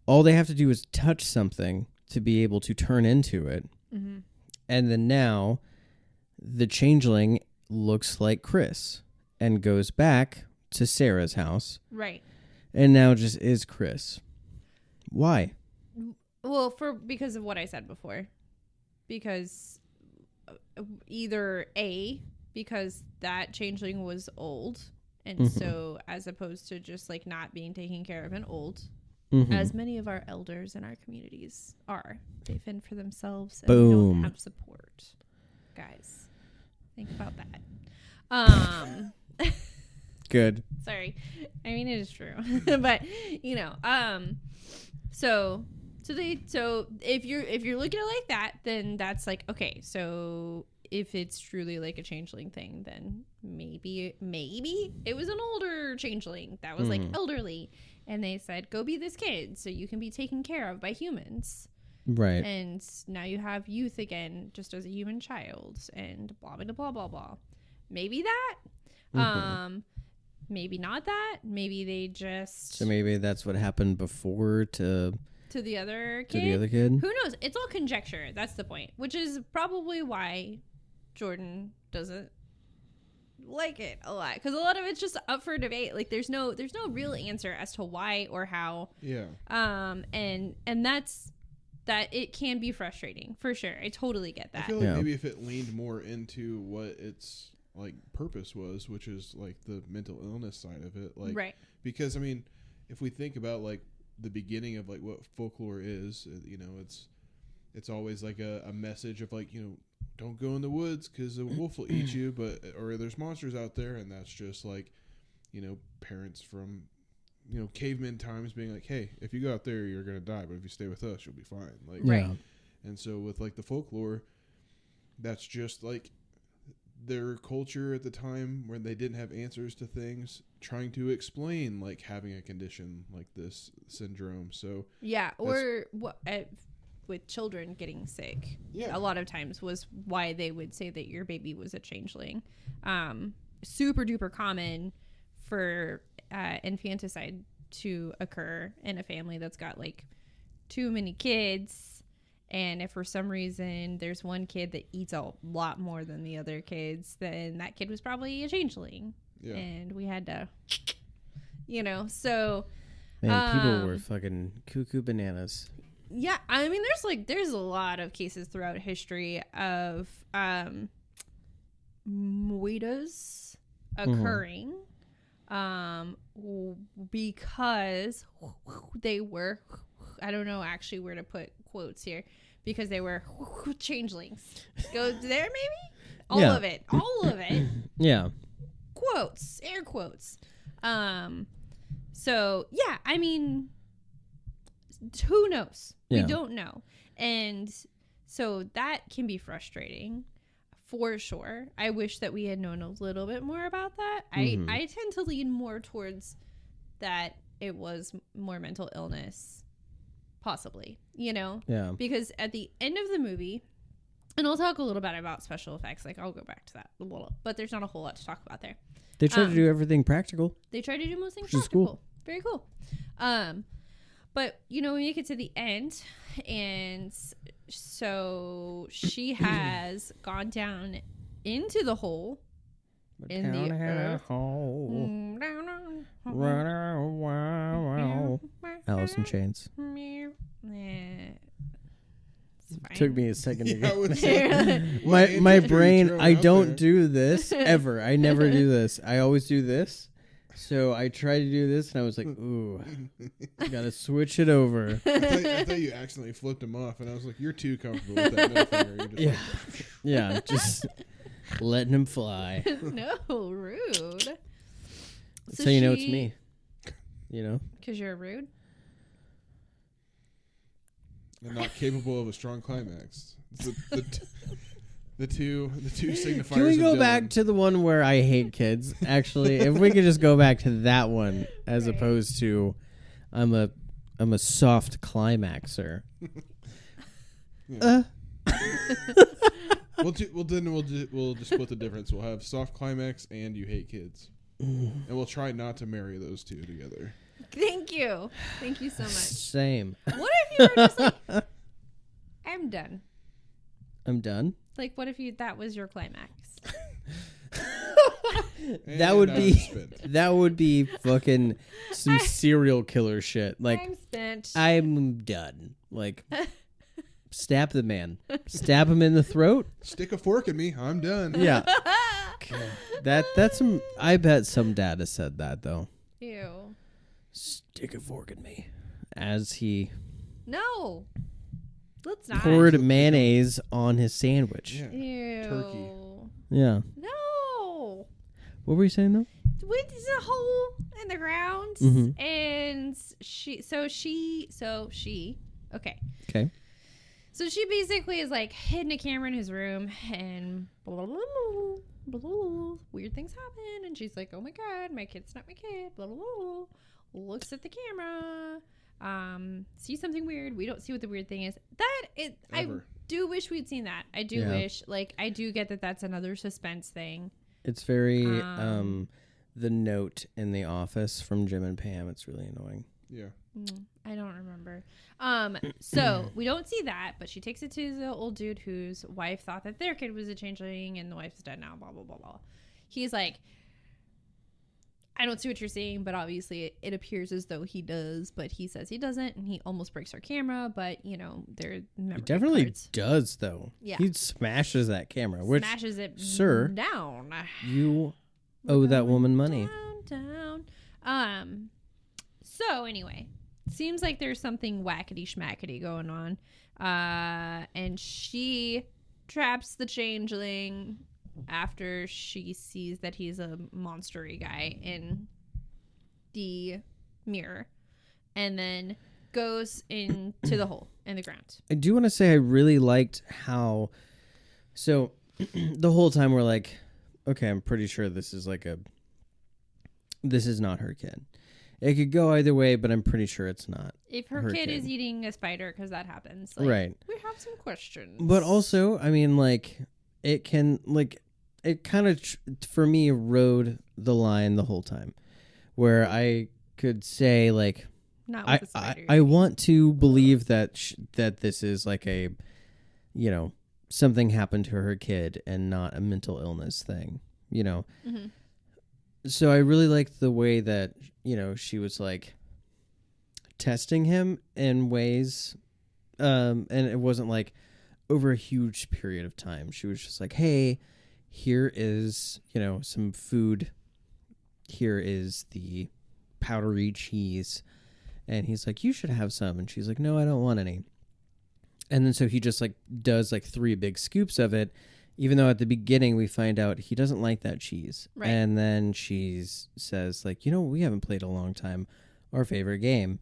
all they have to do is touch something to be able to turn into it. Mm-hmm. And then now the changeling looks like Chris and goes back to Sarah's house. Right. And now just is Chris. Why? Well, because of what I said before. Because either A, because that changeling was old, and so as opposed to just like not being taken care of and old, as many of our elders in our communities are, they fend for themselves and we don't have support. Guys, think about that. Good. Sorry, I mean it is true, but you know, so if you're looking at it like that, then that's like, okay, so if it's truly like a changeling thing, then maybe it was an older changeling that was like elderly, and they said, go be this kid so you can be taken care of by humans. Right. And now you have youth again, just as a human child, and blah blah blah blah blah. Maybe that. maybe not that. Maybe they just So maybe that's what happened before to the other to kid. the other kid. Who knows? It's all conjecture. That's the point. Which is probably why Jordan doesn't like it a lot, because a lot of it's just up for debate. Like there's no real answer as to why or how. Yeah. And that's that. It can be frustrating for sure. I totally get I that. feel like Yeah. maybe if it leaned more into what its like purpose was, which is like the mental illness side of it, like Right. because I mean, if we think about like the beginning of like what folklore is, you know, it's always like a message of like, you know, don't go in the woods because a wolf will eat you, but or there's monsters out there, and that's just like, you know, parents from, you know, caveman times being like, hey, if you go out there, you're gonna die, but if you stay with us, you'll be fine. Like, Yeah. and so with like the folklore, that's just like their culture at the time where they didn't have answers to things, trying to explain like having a condition like this syndrome. So Yeah, or what with children getting sick. Yeah. A lot of times was why they would say that your baby was a changeling. Super duper common for infanticide to occur in a family that's got like too many kids. And if for some reason there's one kid that eats a lot more than the other kids, then that kid was probably a changeling. Yeah. And we had to, you know, so. Man, people were fucking cuckoo bananas. Yeah, I mean, there's a lot of cases throughout history of moitas occurring because they were, I don't know actually where to put quotes here, because they were changelings. Go there, maybe? All Yeah. of it. Yeah. Quotes, air quotes. So yeah, I mean, who knows? Yeah. We don't know. And so that can be frustrating for sure. I wish that we had known a little bit more about that. I tend to lean more towards that it was more mental illness, possibly, you know? Yeah. Because at the end of the movie, and I'll talk a little bit about special effects, like I'll go back to that a little, but there's not a whole lot to talk about there. They tried to do everything practical. They try to do most things Which is practical. cool. Very cool. But you know, we make it to the end, and so she has gone down into the hole in the earth. Alice in Chains. It's fine. Took me a second to Yeah, I get would say, my brain. I don't do. do this ever. I never do this. I always do this. So I tried to do this, and I was like, "Ooh, gotta switch it over." I thought you accidentally flipped him off, and I was like, "You're too comfortable with that middle finger." You're just Yeah, like, yeah, just letting him fly. No, rude. So you know it's me. You know. Because you're rude. and not capable of a strong climax. The two signifiers. Can we of go Dylan. back to the one where I hate kids? Actually, if we could just go back to that one as Right. opposed to I'm a soft climaxer. Yeah. We'll just split the difference. We'll have soft climax and you hate kids, and we'll try not to marry those two together. Thank you. Thank you so much. Same. What if you were just like, I'm done? I'm done. Like, what if that was your climax? That would And be I'm spent. that would be fucking some serial killer shit. Like I'm spent. I'm done. Like stab the man. Stab him in the throat. Stick a fork in me. I'm done. Yeah. That's some I bet some dad has said that though. Ew. Stick a fork in me. As he No. Let's not. poured mayonnaise on his sandwich. Yeah. Ew. Turkey. Yeah. No. What were you saying though? Went to a hole in the ground, Mhm. and she. Okay. Okay. So she basically is like hiding a camera in his room, and blah, blah, blah, blah, blah, weird things happen, and she's like, "Oh my god, my kid's not my kid." Blah blah blah. Looks at the camera, sees something weird. We don't see what the weird thing is. I Ever. do wish we'd seen that. I do Yeah. wish, like, I do get that that's another suspense thing. It's very the note in the office from Jim and Pam. It's really annoying. Yeah. I don't remember. So we don't see that, but she takes it to the old dude whose wife thought that their kid was a changeling and the wife's dead now, blah, blah, blah, blah. He's like, I don't see what you're saying, but obviously it appears as though he does, but he says he doesn't, and he almost breaks our camera, but, they're memory He definitely cards. does, though. Yeah. He smashes that camera, which, Smashes it sir, down. you owe that woman money. Down. So anyway, seems like there's something whackety schmackety going on. And she traps the changeling after she sees that he's a monstery guy in the mirror, and then goes into the hole in the ground. I do want to say I really liked how, so the whole time we're like, okay, I'm pretty sure this is not her kid. It could go either way, but I'm pretty sure it's not. If her kid is eating a spider, because that happens, right? We have some questions. But also, I mean, it can, it kind of, for me, rode the line the whole time, where I could say, not with the spider. I want to believe that that this is a, something happened to her kid and not a mental illness thing, Mm-hmm. So I really liked the way that, she was testing him in ways, and it wasn't over a huge period of time. She was just hey, here is, some food. Here is the powdery cheese. And he's like, you should have some. And she's like, no, I don't want any. And then so he just does 3 big scoops of it, even though at the beginning we find out he doesn't like that cheese. Right. And then she says we haven't played a long time, our favorite game.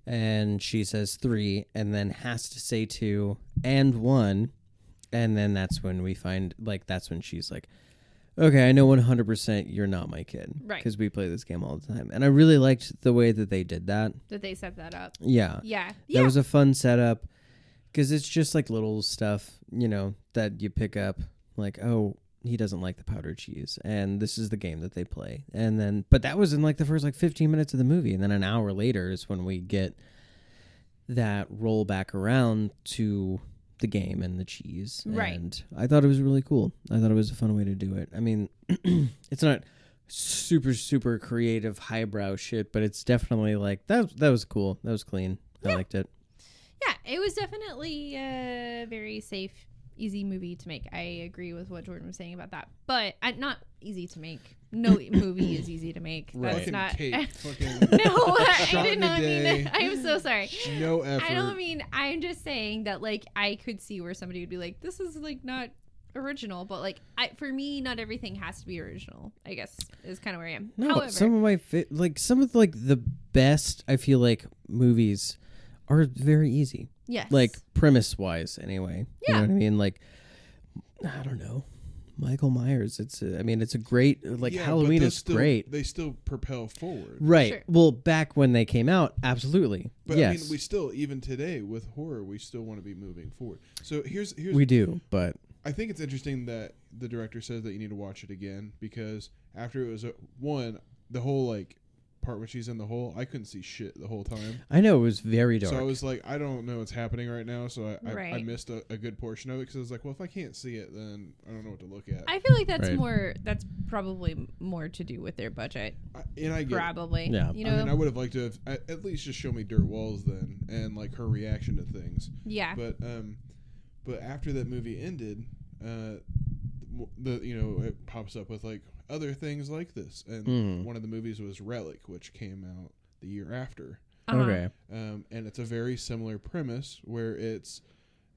And she says 3 and then has to say 2 and 1. And then that's when we find that's when she's like, okay, I know 100% you're not my kid. Right. Because we play this game all the time. And I really liked the way that they did that. That they set that up. Yeah. Yeah. That was a fun setup. Because it's just little stuff, that you pick up. Oh, he doesn't like the powdered cheese. And this is the game that they play. And then, but that was in the first 15 minutes of the movie. And then an hour later is when we get that roll back around to the game and the cheese. Right. And I thought it was really cool. I thought it was a fun way to do it. I mean, it's not super, super creative, highbrow shit, but it's definitely that was cool. That was clean. I liked it. Yeah, it was definitely a very safe, easy movie to make. I agree with what Jordan was saying about that. But not easy to make. No movie is easy to make. That's Fucking not. Kate, fucking No, I shot did in a not mean day. that. I'm so sorry. No effort. I don't mean. I'm just saying that I could see where somebody would be like, this is not original, but for me, not everything has to be original. I guess is kind of where I am. No, However, some of my some of the best I feel like are very easy. yes, Premise wise, anyway. Yeah. You know what I mean? I don't know. Michael Myers. It's a great Yeah, Halloween but is great. They still propel forward. Right. Sure. Well, back when they came out, absolutely. But yes. I mean, we still, even today with horror, we still want to be moving forward. So here's we do, but I think it's interesting that the director says that you need to watch it again, because after it was the whole part when she's in the hole, I couldn't see shit the whole time. I know it was very dark. So I was I don't know what's happening right now. So I Right. missed a good portion of it, because I was well, if I can't see it, then I don't know what to look at. I feel like that's Right. that's probably more to do with their budget. And I get it. Probably. Yeah. You know. I mean, I would have liked to have at least just show me dirt walls then, and her reaction to things. yeah. But after that movie ended, it pops up with other things like this, and one of the movies was Relic, which came out the year after. Uh-huh. okay. And it's a very similar premise where it's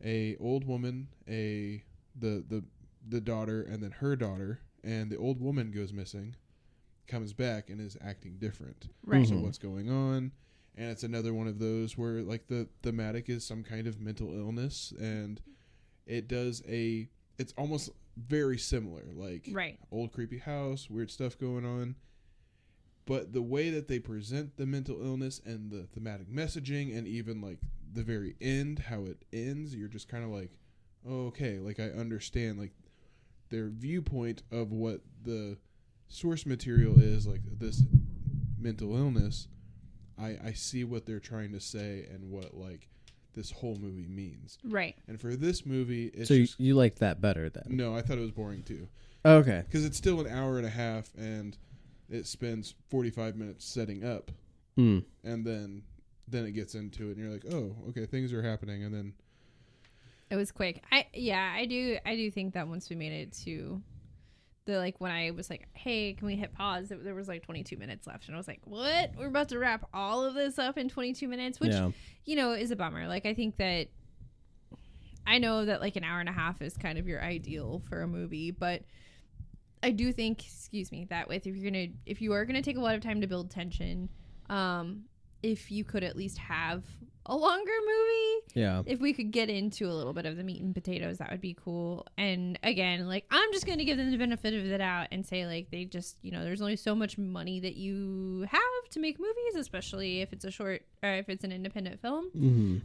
a old woman, the daughter, and then her daughter, and the old woman goes missing, comes back and is acting different. Right. So what's going on? And it's another one of those where the thematic is some kind of mental illness, and it's almost very similar, Right. old creepy house, weird stuff going on. But the way that they present the mental illness and the thematic messaging, and even the very end, how it ends, you're just kind of oh, okay, I understand their viewpoint of what the source material is like this mental illness, I see what they're trying to say and what like this whole movie means. Right. And for this movie, it's So just, you liked that better then? no, I thought it was boring too. Okay. Because it's still an hour and a half, and it spends 45 minutes setting up, Mm. and then it gets into it, and you're like, oh, okay, things are happening, and then It was quick. I do think that once we made it to the, like, when I was like, hey, can we hit pause? There was like 22 minutes left, and I was like, what? We're about to wrap all of this up in 22 minutes, which, you know, is a bummer. Like, I think that I know that like an hour and a half is kind of your ideal for a movie, but I do think, that if you are gonna take a lot of time to build tension, if you could at least have a longer movie, if we could get into a little bit of the meat and potatoes, that would be cool. And again, like, I'm just gonna give them the benefit of the doubt and say, like, they just, you know, there's only so much money that you have to make movies, especially if it's a short or if it's an independent film,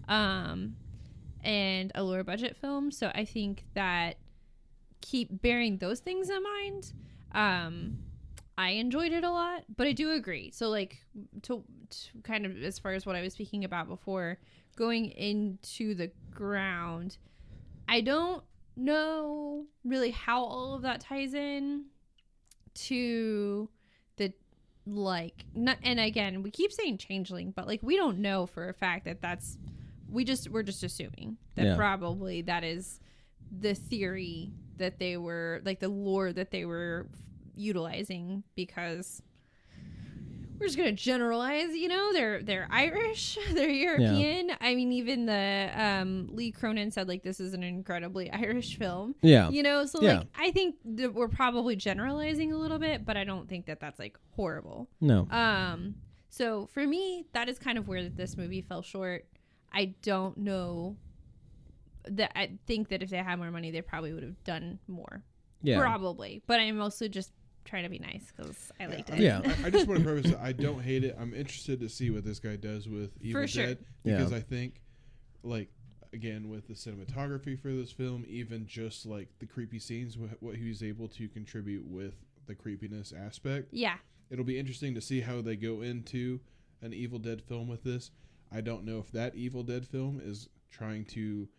and a lower budget film. So I think that keep bearing those things in mind. I enjoyed it a lot, but I do agree. So, like, to kind of, as far as what I was speaking about before, going into the ground, I don't know really how all of that ties in to the, like, not, and again, we keep saying changeling, but like, we don't know for a fact that that's, we're just assuming that probably that is the theory that they were, like, the lore that they were utilizing, because we're just gonna generalize, you know, they're Irish, they're European. I mean, even the Lee Cronin said, like, this is an incredibly Irish film, you know, so like, I think that we're probably generalizing a little bit, but I don't think that that's like horrible. So for me, that is kind of where this movie fell short. I don't know that, I think that if they had more money, they probably would have done more. Probably, but I'm also just trying to be nice because I liked it. I just want to preface that I don't hate it. I'm interested to see what this guy does with Evil Dead, because I think, like, again, with the cinematography for this film, even just like the creepy scenes, what he was able to contribute with the creepiness aspect. It'll be interesting to see how they go into an Evil Dead film with this. I don't know if that Evil Dead film is trying to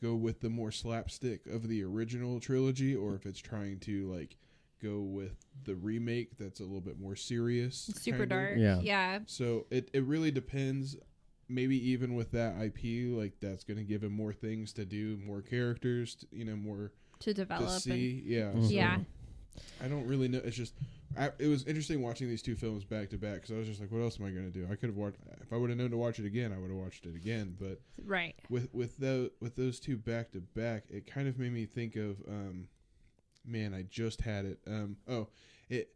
go with the more slapstick of the original trilogy, or if it's trying to like go with the remake that's a little bit more serious, super dark. So it really depends. Maybe even with that IP, like, that's going to give him more things to do, more characters, you know, more to develop, to see. I don't really know. It's just, it was interesting watching these two films back to back, because I was just like, what else am I going to do? I could have watched, if I would have known to watch it again, I would have watched it again. But with those two back to back, it kind of made me think of, man, I just had it.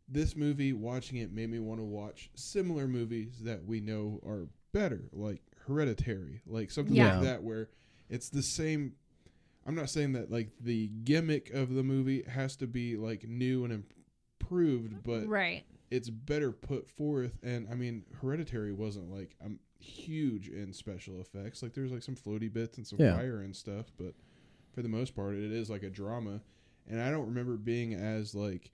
This movie, watching it, made me want to watch similar movies that we know are better, like Hereditary, like something like that, where it's the same. I'm not saying that like the gimmick of the movie has to be like new and improved, but it's better put forth. And I mean, Hereditary wasn't like huge in special effects. Like, there's like some floaty bits and some fire and stuff, but for the most part, it is like a drama. And I don't remember being as like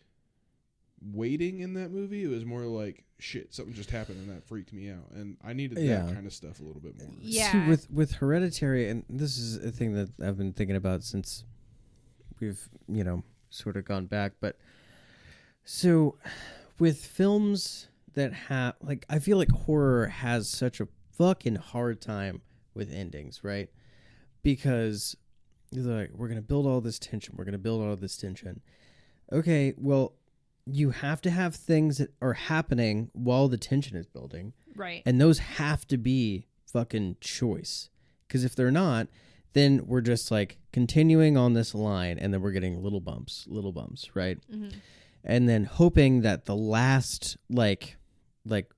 waiting in that movie. It was more like, shit, something just happened and that freaked me out, and I needed that kind of stuff a little bit more. See, with Hereditary, and this is a thing that I've been thinking about since we've, you know, sort of gone back, but so with films that have, like, I feel like horror has such a fucking hard time with endings, right? Because like, we're gonna build all this tension. Okay, well, you have to have things that are happening while the tension is building. And those have to be fucking choice. Because if they're not, then we're just like continuing on this line, and then we're getting little bumps, right? And then hoping that the last like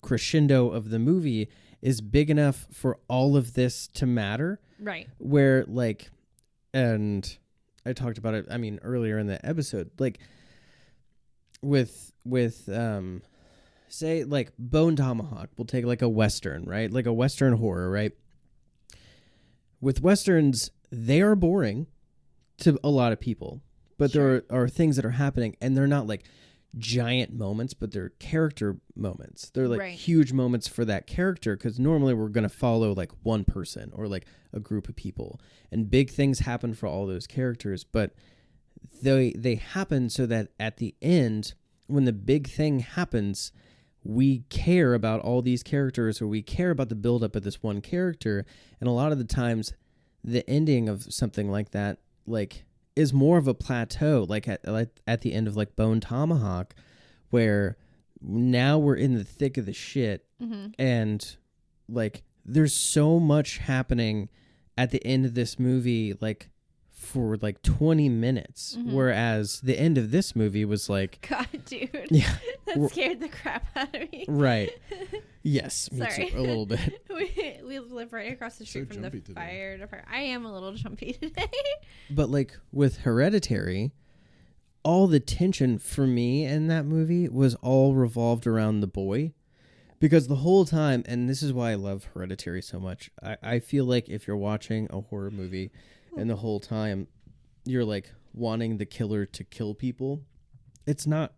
crescendo of the movie is big enough for all of this to matter. Where, like, and I talked about it, I mean, earlier in the episode, like, with say like Bone Tomahawk, we'll take like a Western, right? Like a Western horror, right? With Westerns, they are boring to a lot of people, but there are things that are happening, and they're not like giant moments, but they're character moments. They're like Right. huge moments for that character, because normally we're going to follow like one person or like a group of people, and big things happen for all those characters, but they happen so that at the end, when the big thing happens, we care about all these characters, or we care about the buildup of this one character. And a lot of the times the ending of something like that like is more of a plateau, like at the end of like Bone Tomahawk, where now we're in the thick of the shit, and like there's so much happening at the end of this movie, like for like 20 minutes, whereas the end of this movie was like, God, dude. yeah, That scared the crap out of me. right. Yes, me Sorry. too, a little bit. We live right across the street from the jumpy today. fire department. I am a little jumpy today. But like with Hereditary, all the tension for me in that movie was all revolved around the boy. Because the whole time, and this is why I love Hereditary so much, I feel like if you're watching a horror movie and the whole time you're like wanting the killer to kill people, it's not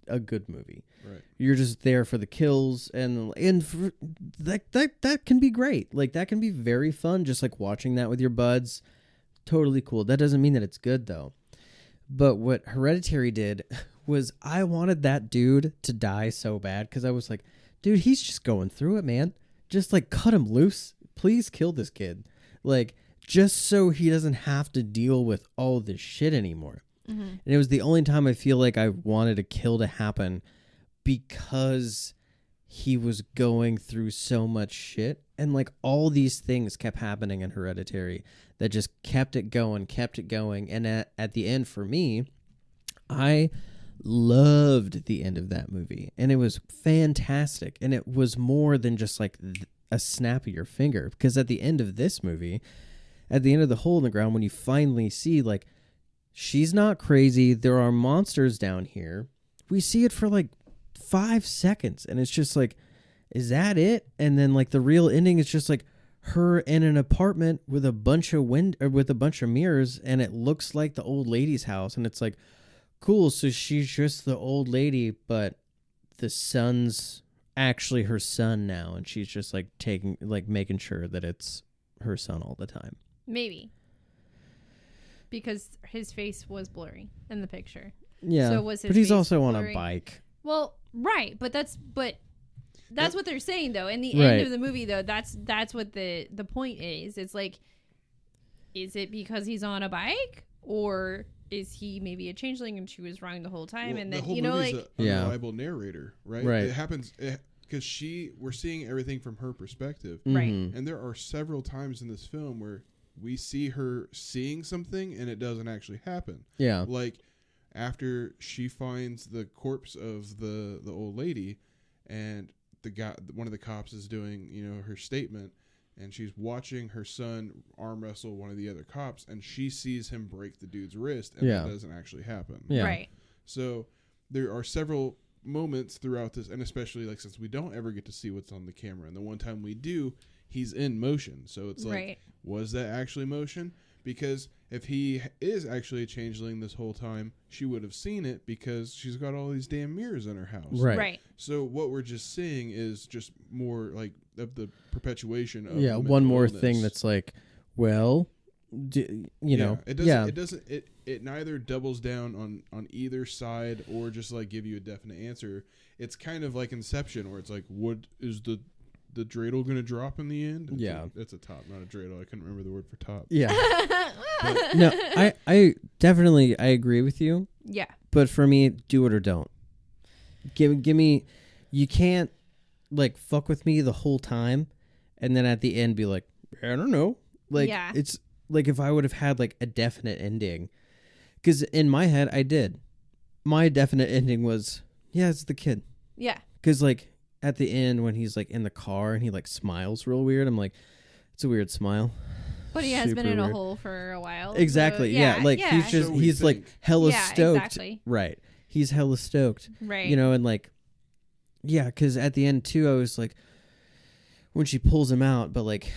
a good movie. Right. You're just there for the kills, and for, that can be great. Like that can be very fun, just like watching that with your buds. Totally cool. That doesn't mean that it's good though. But what Hereditary did was I wanted that dude to die so bad, because I was like, dude, he's just going through it, man. Just like cut him loose. Please kill this kid. Like just so he doesn't have to deal with all this shit anymore. And it was the only time I feel like I wanted a kill to happen, because he was going through so much shit. And like all these things kept happening in Hereditary that just kept it going. And at the end for me, I loved the end of that movie. And it was fantastic. And it was more than just like a snap of your finger. Because at the end of this movie, at the end of The Hole in the Ground, when you finally see like, she's not crazy, there are monsters down here, we see it for like 5 seconds, and it's just like, is that it? And then like the real ending is just like her in an apartment with a bunch of mirrors, and it looks like the old lady's house, and it's like, cool, so she's just the old lady, but the son's actually her son now, and she's just like making sure that it's her son all the time. Maybe. Because his face was blurry in the picture. Yeah, So was his but he's face also on blurry? a bike. Well, right, but that's what they're saying though. In the Right. end of the movie though, that's what the point is. It's like, is it because he's on a bike, or is he maybe a changeling and she was wrong the whole time? Well, and the then whole you know, movie's like, a Yeah. unreliable narrator, right? Right. It happens because we're seeing everything from her perspective, right. Mhm. and there are several times in this film where we see her seeing something and it doesn't actually happen. Yeah. Like after she finds the corpse of the old lady, and one of the cops is doing her statement, and she's watching her son arm wrestle one of the other cops, and she sees him break the dude's wrist, and Yeah. that doesn't actually happen. Yeah. Right. So there are several moments throughout this, and especially like since we don't ever get to see what's on the camera, and the one time we do, he's in motion. So it's like, Right. was that actually motion? Because if he is actually a changeling this whole time, she would have seen it, because she's got all these damn mirrors in her house. Right. Right. So what we're just seeing is just more like of the perpetuation of Yeah, the one mental more illness. thing that's like, well, It neither doubles down on either side or just like give you a definite answer. It's kind of like Inception, where it's like, what is the dreidel going to drop in the end? It's a top, not a dreidel. I couldn't remember the word for top. Yeah. No, I definitely agree with you. Yeah. But for me, do it or don't. Give me. You can't like fuck with me the whole time, and then at the end be like, I don't know. Like Yeah. it's like if I would have had like a definite ending, because in my head I did. My definite ending was, yeah, it's the kid. Yeah. Because like at the end when he's like in the car and he like smiles real weird, I'm like, it's a weird smile. But he has been Super in a weird. hole for a while. Exactly. So, yeah. Like he's just So we he's like think. hella Yeah, stoked. exactly. Right. He's hella stoked. Right. And like, yeah, because at the end too, I was like, when she pulls him out, but like,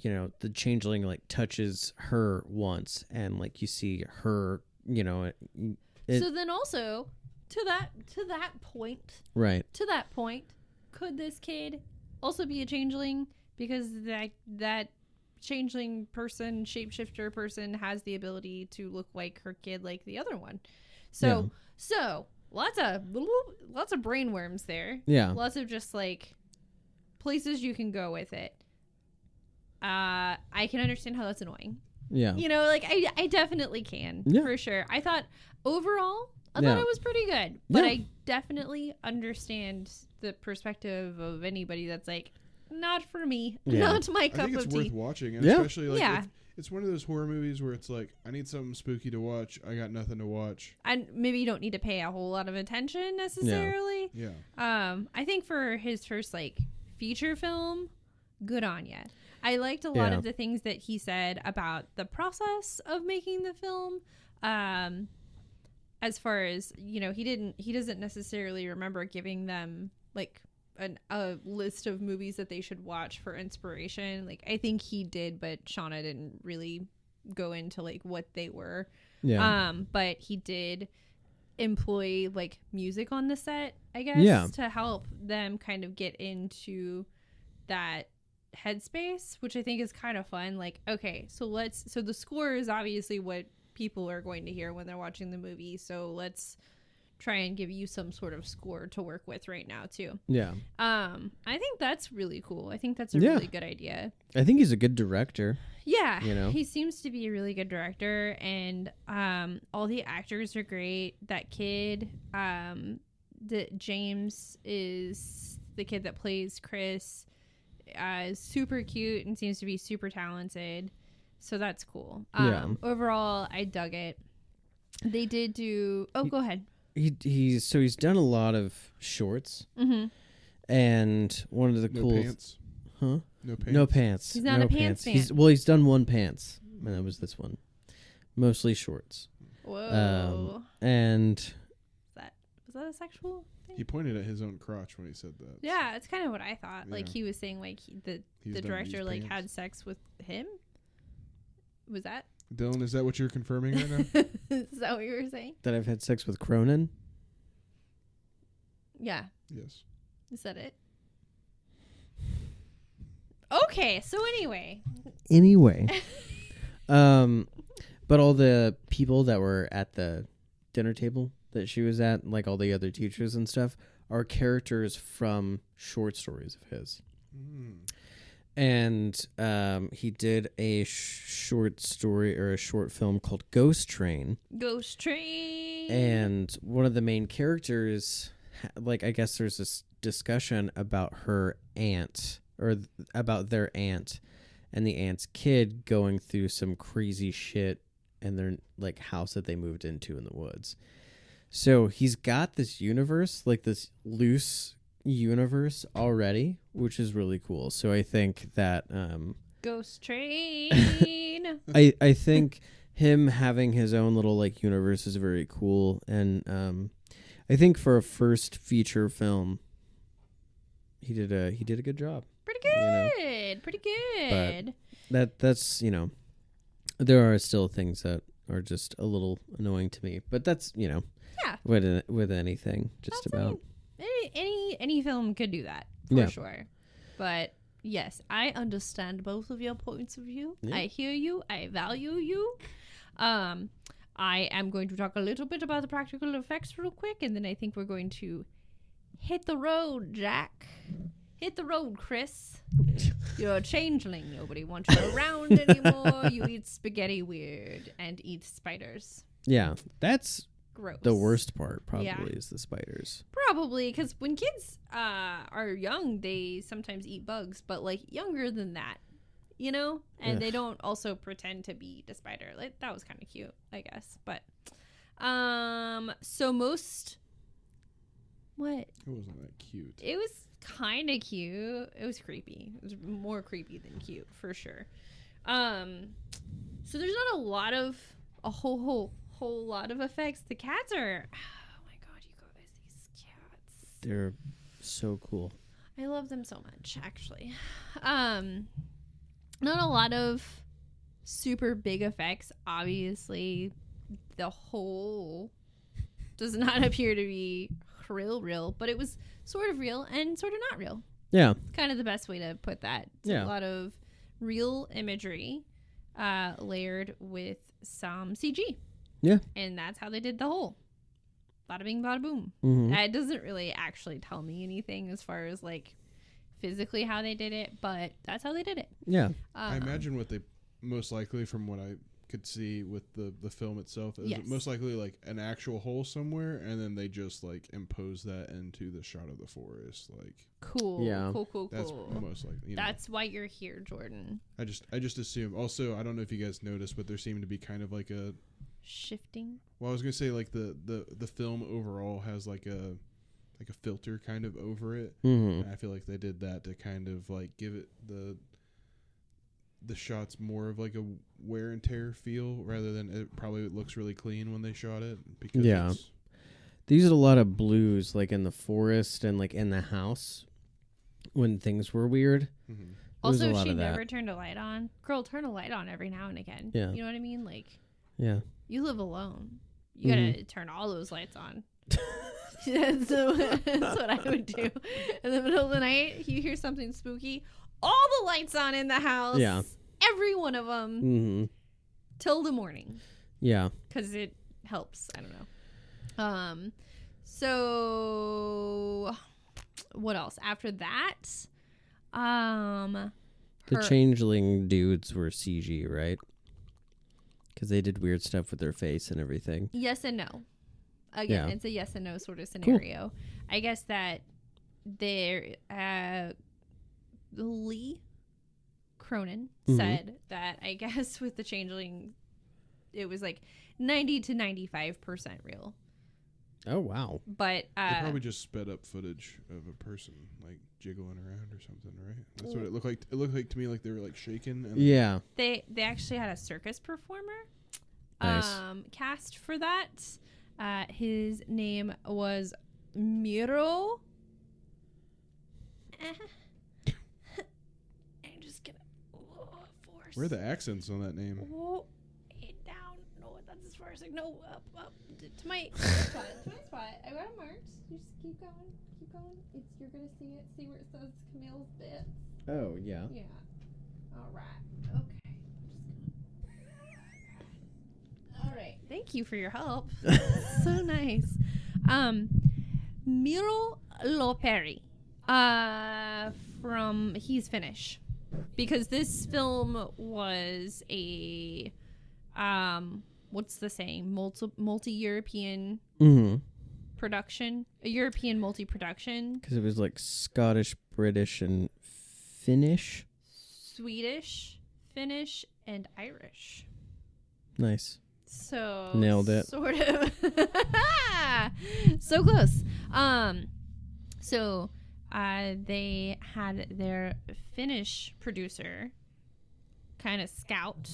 the changeling like touches her once, and like you see her, so then also, to that point, Right. could this kid also be a changeling? Because that changeling person, shapeshifter person, has the ability to look like her kid, like the other one. So lots of brainworms there. Yeah. Lots of just like places you can go with it. I can understand how that's annoying. Yeah. You know, like I definitely can, Yeah. for sure. I thought overall, I Yeah. thought it was pretty good, but Yeah. I definitely understand the perspective of anybody that's like, not for me, Yeah. not my I cup think it's of worth tea. watching, and Yeah. especially like Yeah. it's one of those horror movies where it's like, I need something spooky to watch. I got nothing to watch. And maybe you don't need to pay a whole lot of attention necessarily. Yeah. I think for his first like feature film, good on ya. I liked a lot Yeah. of the things that he said about the process of making the film. As far as, you know, he doesn't necessarily remember giving them like a list of movies that they should watch for inspiration. Like I think he did, but Shauna didn't really go into like what they were. Yeah. But he did employ like music on the set, I guess, Yeah. to help them kind of get into that headspace, which I think is kind of fun. Like, okay, so the score is obviously what people are going to hear when they're watching the movie, so let's try and give you some sort of score to work with right now too. Yeah. I think that's really cool. I think that's a Yeah. really good idea. I think he's a good director. Yeah, You know? he seems to be a really good director, and all the actors are great. That kid, James is the kid that plays Chris, is super cute and seems to be super talented. So that's cool. Yeah. Overall, I dug it. They did do. Oh, go ahead. He's done a lot of shorts, Mm-hmm. and one of the No cool pants. huh? No pants. No pants. He's not no a pants man. He's done one pants, and that was this one. Mostly shorts. Whoa. And Was that a sexual thing? He pointed at his own crotch when he said that. Yeah, it's kind of what I thought. Like Yeah. he was saying, like the He's done director used like pants. had sex with him. Was that? Dylan, is that what you're confirming right now? Is that what you were saying? that I've had sex with Cronin. Yeah. Yes. Is that it? Okay. So anyway. Anyway, but all the people that were at the dinner table that she was at, like all the other teachers and stuff, are characters from short stories of his. And he did a short story or a short film called Ghost Train. Ghost Train. And one of the main characters, like, I guess there's this discussion about her aunt, or about their aunt and the aunt's kid going through some crazy shit in their, like, house that they moved into in the woods. So he's got this universe, like this loose universe already, which is really cool. So I think that Ghost Train. I think him having his own little, like, universe is very cool. And I think for a first feature film, he did a good job. Pretty You know? good. Pretty good. That's, you know, there are still things that are just a little annoying to me, but that's, you know, Yeah. with anything, just That's about. Any film could do that for Yeah. sure. But yes, I understand both of your points of view. Yeah. I hear you. I value you. I am going to talk a little bit about the practical effects real quick, and then I think we're going to hit the road, Jack. Hit the road, Chris. You're a changeling. Nobody wants you around anymore. You eat spaghetti weird and eat spiders. Yeah, that's Gross. the worst part. Probably Yeah. is the spiders. Probably, because when kids are young, they sometimes eat bugs, but like younger than that, you know? And Ugh. they don't also pretend to be the spider. Like that was kind of cute, I guess. But so most what? It wasn't that cute. It was kind of cute. It was creepy. It was more creepy than cute, for sure. So there's not a whole lot of effects. The cats are, oh my god, you guys, these cats. They're so cool. I love them so much, actually. Not a lot of super big effects. Obviously, the whole does not appear to be real, but it was sort of real and sort of not real. Yeah. Kind of the best way to put that. It's Yeah. a lot of real imagery layered with some CG. Yeah. And that's how they did the whole. Bada bing, bada boom. Mhm. It doesn't really actually tell me anything as far as like physically how they did it, but that's how they did it. Yeah. I imagine what they most likely, from what I could see with the film itself, is Yes. most likely like an actual hole somewhere, and then they just like impose that into the shot of the forest. Like Cool. Yeah. Cool. that's most likely. That's why you're here, Jordan. I just assume. Also, I don't know if you guys noticed, but there seemed to be kind of like a. Shifting. Well, I was gonna say like the film overall has like a filter kind of over it. Mhm. And I feel like they did that to kind of like give it the shots more of like a wear and tear feel, rather than it probably looks really clean when they shot it. Because Yeah. They used a lot of blues, like in the forest and like in the house when things were weird. Mhm. There was a Also, lot she of that. never turned a light on. Girl, turn a light on every now and again. Yeah. You know what I mean? Like, Yeah. you live alone. You Mm-hmm. gotta turn all those lights on. So that's what I would do. In the middle of the night, you hear something spooky, all the lights on in the house. Yeah. Every one of them Mhm. till the morning. Yeah. Because it helps. I don't know. So what else? After that, The her- changeling dudes were CG, right? Because they did weird stuff with their face and everything. yes and no. Again, Yeah. it's a yes and no sort of scenario. I guess that there, Lee Cronin Mhm. said that I guess with the changeling, it was like 90 to 95% real. Oh, wow. But They probably just sped up footage of a person like jiggling around or something, right? That's what it looked like. It looked like to me like they were like shaking. And Yeah. they actually had a circus performer Nice. cast for that. His name was Miro. I'm just gonna force. Where are the accents on that name? Oh, it down. No, that's as far as I know. Up to my spot. To my spot. I got it marked. You just keep going. Keep going. You're gonna see it. See where it says Camille's bit. Oh, yeah. Yeah. All right. Okay. All right. Thank you for your help. So nice. Miro Loperi. He's Finnish. Because this film was a what's the saying? Multi-European Mm-hmm. production. A European multi-production. Because it was like Scottish, British, and Finnish. Swedish, Finnish, and Irish. Nice. So Nailed it. Sort of. So close. So they had their Finnish producer kind of scout,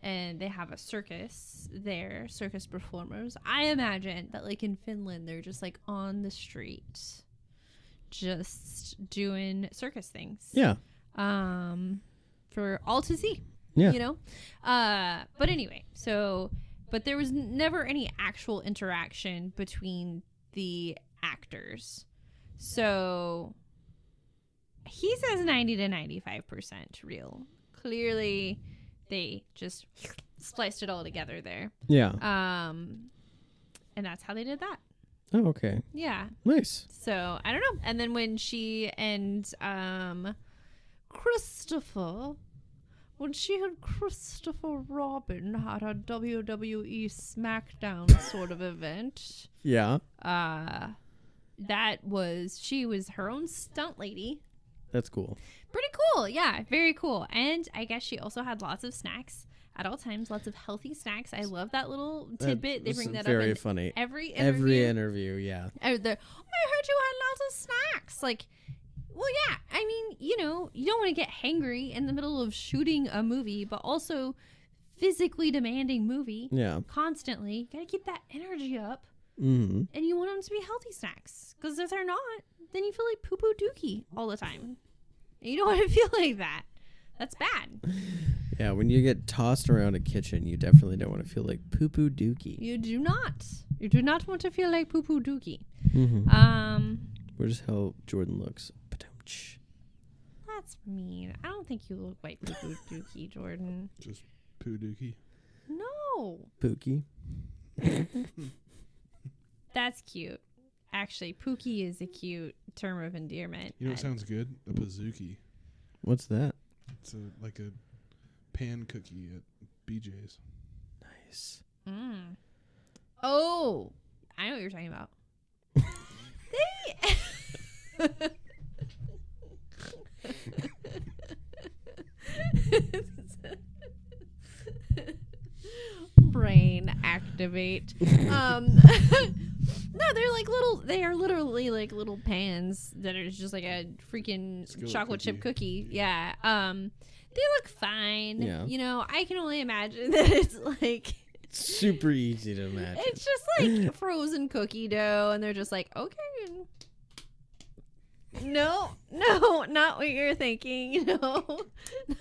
and they have a circus there, circus performers. I imagine that like in Finland, they're just like on the street, just doing circus things. Yeah. For all to see. Yeah. You know? But anyway, but there was never any actual interaction between the actors. So he says 90 to 95% real. Clearly, they just spliced it all together there. Yeah. And that's how they did that. Oh, okay. Yeah. Nice. So I don't know. And then when she and Christopher Robin had a WWE SmackDown sort of event, Yeah. she was her own stunt lady. That's cool. Pretty cool. Yeah, very cool. And I guess she also had lots of snacks at all times, lots of healthy snacks. I love that little tidbit. They bring that very up in funny. every Every interview. interview, yeah. I heard you had lots of snacks. Like, well, yeah. I mean, you don't want to get hangry in the middle of shooting a movie, but also physically demanding movie Yeah. constantly. You got to keep that energy up, Mm-hmm. and you want them to be healthy snacks. Because if they're not, then you feel like poo-poo dookie all the time. And you don't want to feel like that. That's bad. Yeah, when you get tossed around a kitchen, you definitely don't want to feel like poo-poo dookie. You do not. You do not want to feel like poo-poo dookie. Mm-hmm. Where's how Jordan looks? Ba-dum-tsh. That's mean. I don't think you look like poo-poo dookie, Jordan. Just poo dookie. No. Pookie. That's cute. Actually, Pookie is a cute term of endearment. You know what sounds good? A bazooki. What's that? It's like a pan cookie at BJ's. Nice. Oh, I know what you're talking about. Brain activate. No, they're like little. They are literally like little pans that are just like a freaking Skillet chocolate chip cookie. cookie. Yeah. They look fine. Yeah. You know, I can only imagine that it's like. Super easy to imagine. It's just like frozen cookie dough, and they're just like, okay. No, not what you're thinking. No.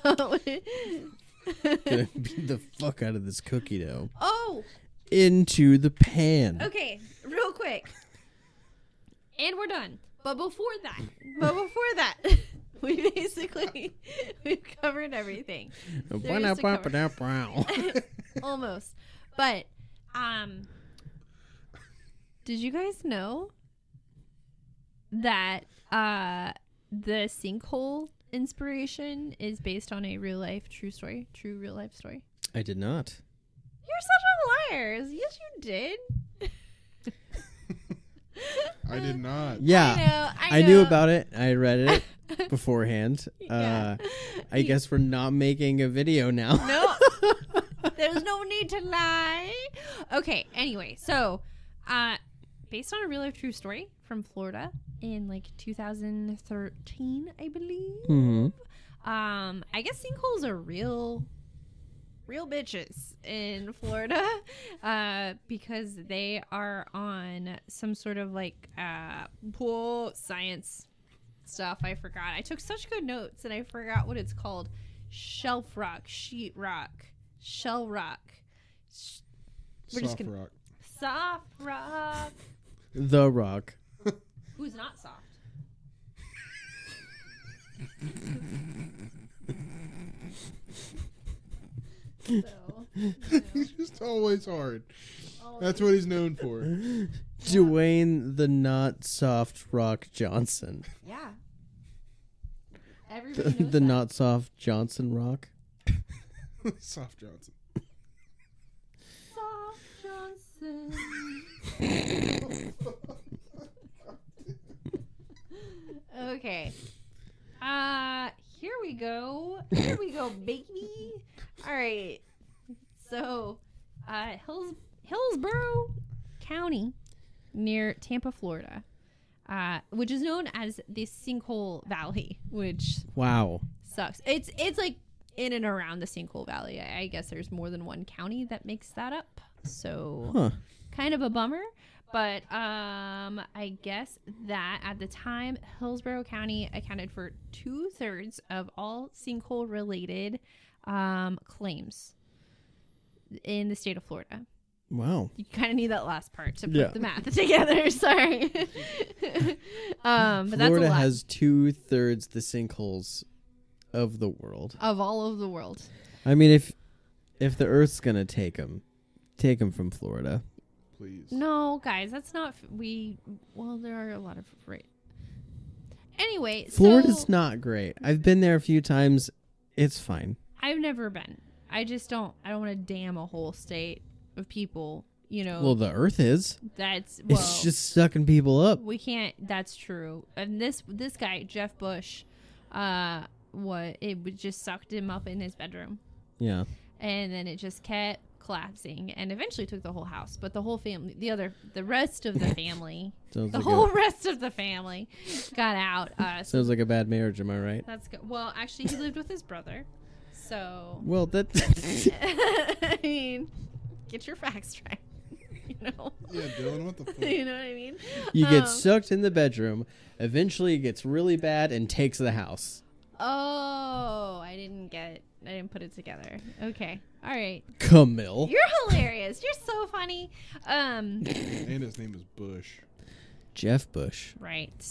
Gonna beat the fuck out of this cookie dough Oh, into the pan. okay, real quick. And we're done. But before that, we've covered everything. There is to cover. Almost. But did you guys know that the sinkhole inspiration is based on a true real life story? I did not. You're such a liar. Yes, you did. I did not. Yeah, I know. knew about it. I read it beforehand. Yeah. I guess we're not making a video now. No. There's no need to lie. Okay, anyway, so based on a real life true story from Florida in like 2013, I believe. Mm-hmm. I guess sinkholes are real bitches in Florida because they are on some sort of like science stuff. I forgot. I took such good notes and I forgot what it's called. Shelf rock, sheet rock, shell rock. Soft rock. Soft rock. The Rock. Who's not soft? So, He's just always hard. That's what he's known for. Dwayne the Not Soft Rock Johnson. yeah. Everybody knows The that. Not Soft Johnson Rock. Soft Johnson. Soft Johnson. Okay. Here we go. Here we go, baby. All right. So, Hillsborough County near Tampa, Florida, which is known as the Sinkhole Valley, which Wow. sucks. It's like in and around the Sinkhole Valley. I guess there's more than one county that makes that up. So, Huh. kind of a bummer. But I guess that at the time, Hillsborough County accounted for 2/3 of all sinkhole-related claims in the state of Florida. Wow. You kind of need that last part to put Yeah. the math together. Sorry. But that's a Florida lot. has 2/3 the sinkholes of the world. Of all of the world. I mean, if the Earth's gonna take them from Florida. Please. No, guys, that's not... Well, there are a lot of... Right. Anyway, Florida's so... not great. I've been there a few times. It's fine. I've never been. I just don't... I don't want to damn a whole state of people, you know. Well, the Earth is. That's... Well, It's just sucking people up. we can't... That's true. And this guy, Jeff Bush, it just sucked him up in his bedroom. Yeah. And then it just kept collapsing and eventually took the whole house. But the whole family... The rest of the family... Sounds the like whole rest of the family got out. So sounds like a bad marriage. Am I right? that's good. Well, actually, he lived with his brother. So... Well, that. I mean, get your facts straight. You know? Yeah, Dylan, what the fuck? You know what I mean? You get sucked in the bedroom. Eventually, it gets really bad and takes the house. Oh, I didn't get. I didn't put it together. Okay. All right. Camille. You're hilarious. You're so funny. And his name is Bush. Jeff Bush. Right.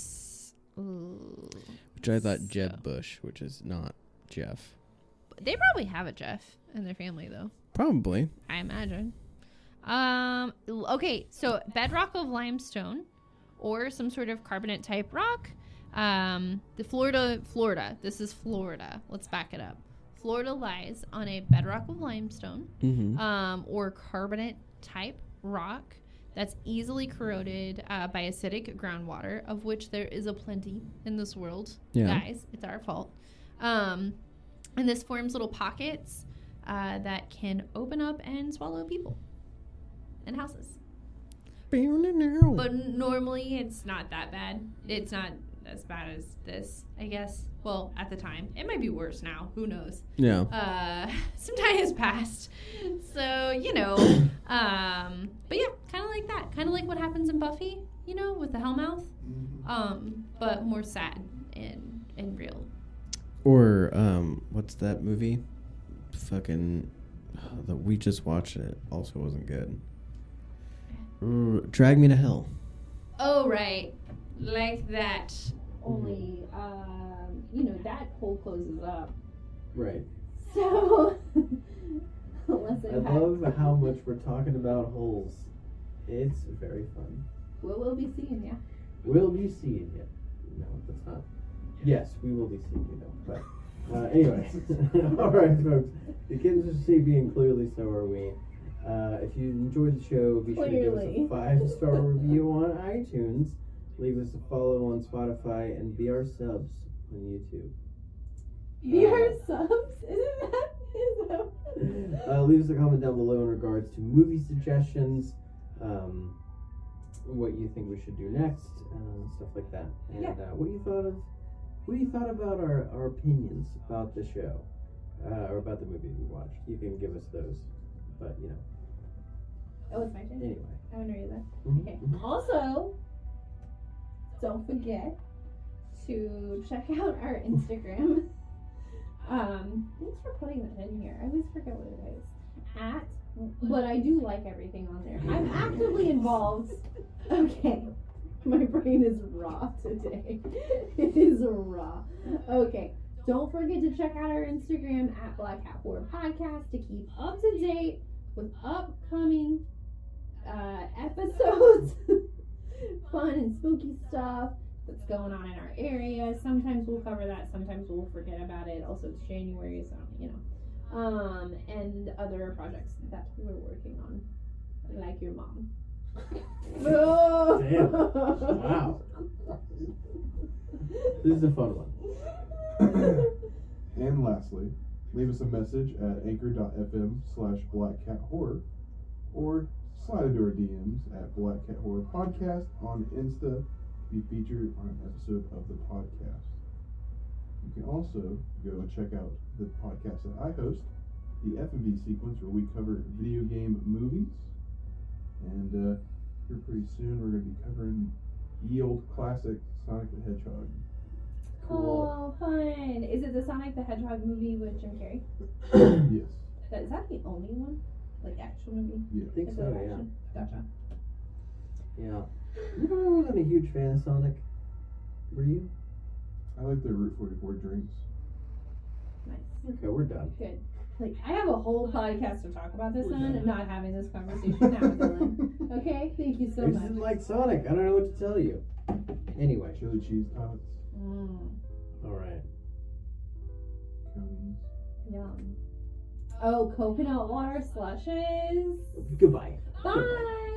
Ooh. Which I thought Jeb Bush, which is not Jeff. They probably have a Jeff in their family, though. Probably. I imagine. Okay, so bedrock of limestone or some sort of carbonate type rock. The Florida. This is Florida. Let's back it up. Florida lies on a bedrock of limestone, or carbonate type rock that's easily corroded by acidic groundwater, of which there is a plenty in this world. Yeah. Guys, it's our fault. And this forms little pockets that can open up and swallow people and houses. But normally it's not that bad. It's not as bad as this, I guess. Well, at the time. It might be worse now. Who knows? Yeah. Some time has passed. So, but yeah, kind of like that. Kind of like what happens in Buffy, with the Hellmouth. But more sad and real. Or, what's that movie? Fucking, we just watched it. Also wasn't good. Drag Me to Hell. Oh, right. Like that. Only, that hole closes up. Right. So, I love how much we're talking about holes. It's very fun. We'll be seeing ya. We'll be seeing you. No, that's not. Yes, we will be seeing you though. But anyway, all right, folks. The kittens are sleepy, and clearly so are we. If you enjoyed the show, be sure to give us a 5-star review on iTunes. Leave us a follow on Spotify, and be our subs on YouTube. Be our subs? Isn't that? Leave us a comment down below in regards to movie suggestions, what you think we should do next, stuff like that. And what you thought about our opinions about the show, or about the movie we watched. You can give us those, but Oh, it's my turn? anyway. I want to read that. Mhm, Okay. mhm. Also, don't forget to check out our Instagram. Thanks for putting that in here. I always forget what it is. But I do like everything on there. I'm actively involved. Okay. My brain is raw today. It is raw. Okay. Don't forget to check out our Instagram at Black Hat Horror Podcast to keep up to date with upcoming episodes, fun and spooky stuff that's going on in our area. Sometimes we'll cover that, sometimes we'll forget about it. Also, it's January, so and other projects that we're working on, like your mom. Damn. Wow. This is a fun one. And lastly, leave us a message at anchor.fm/blackcathorror or slide into our DMs at Black Cat Horror Podcast on Insta to be featured on an episode of the podcast. You can also go and check out the podcast that I host, the F&B Sequence, where we cover video game movies. And here pretty soon we're going to be covering the old classic Sonic the Hedgehog. Oh, fun. Is it the Sonic the Hedgehog movie with Jim Carrey? Yes. Is that the only one? Like, actual movie? Yeah. I think Like so, live yeah. action? Gotcha. Yeah. I wasn't a huge fan of Sonic. Were you? I like the Route 44 drinks. Nice. Okay, we're done. Good. Like, I have a whole podcast to talk about this on and not having this conversation now, Dylan. Okay? Thank you so I just much. didn't like Sonic. I don't know what to tell you. Anyway. Chili cheese tots, Alright. conies. Yum. Oh, coconut water slushes. Goodbye. Bye.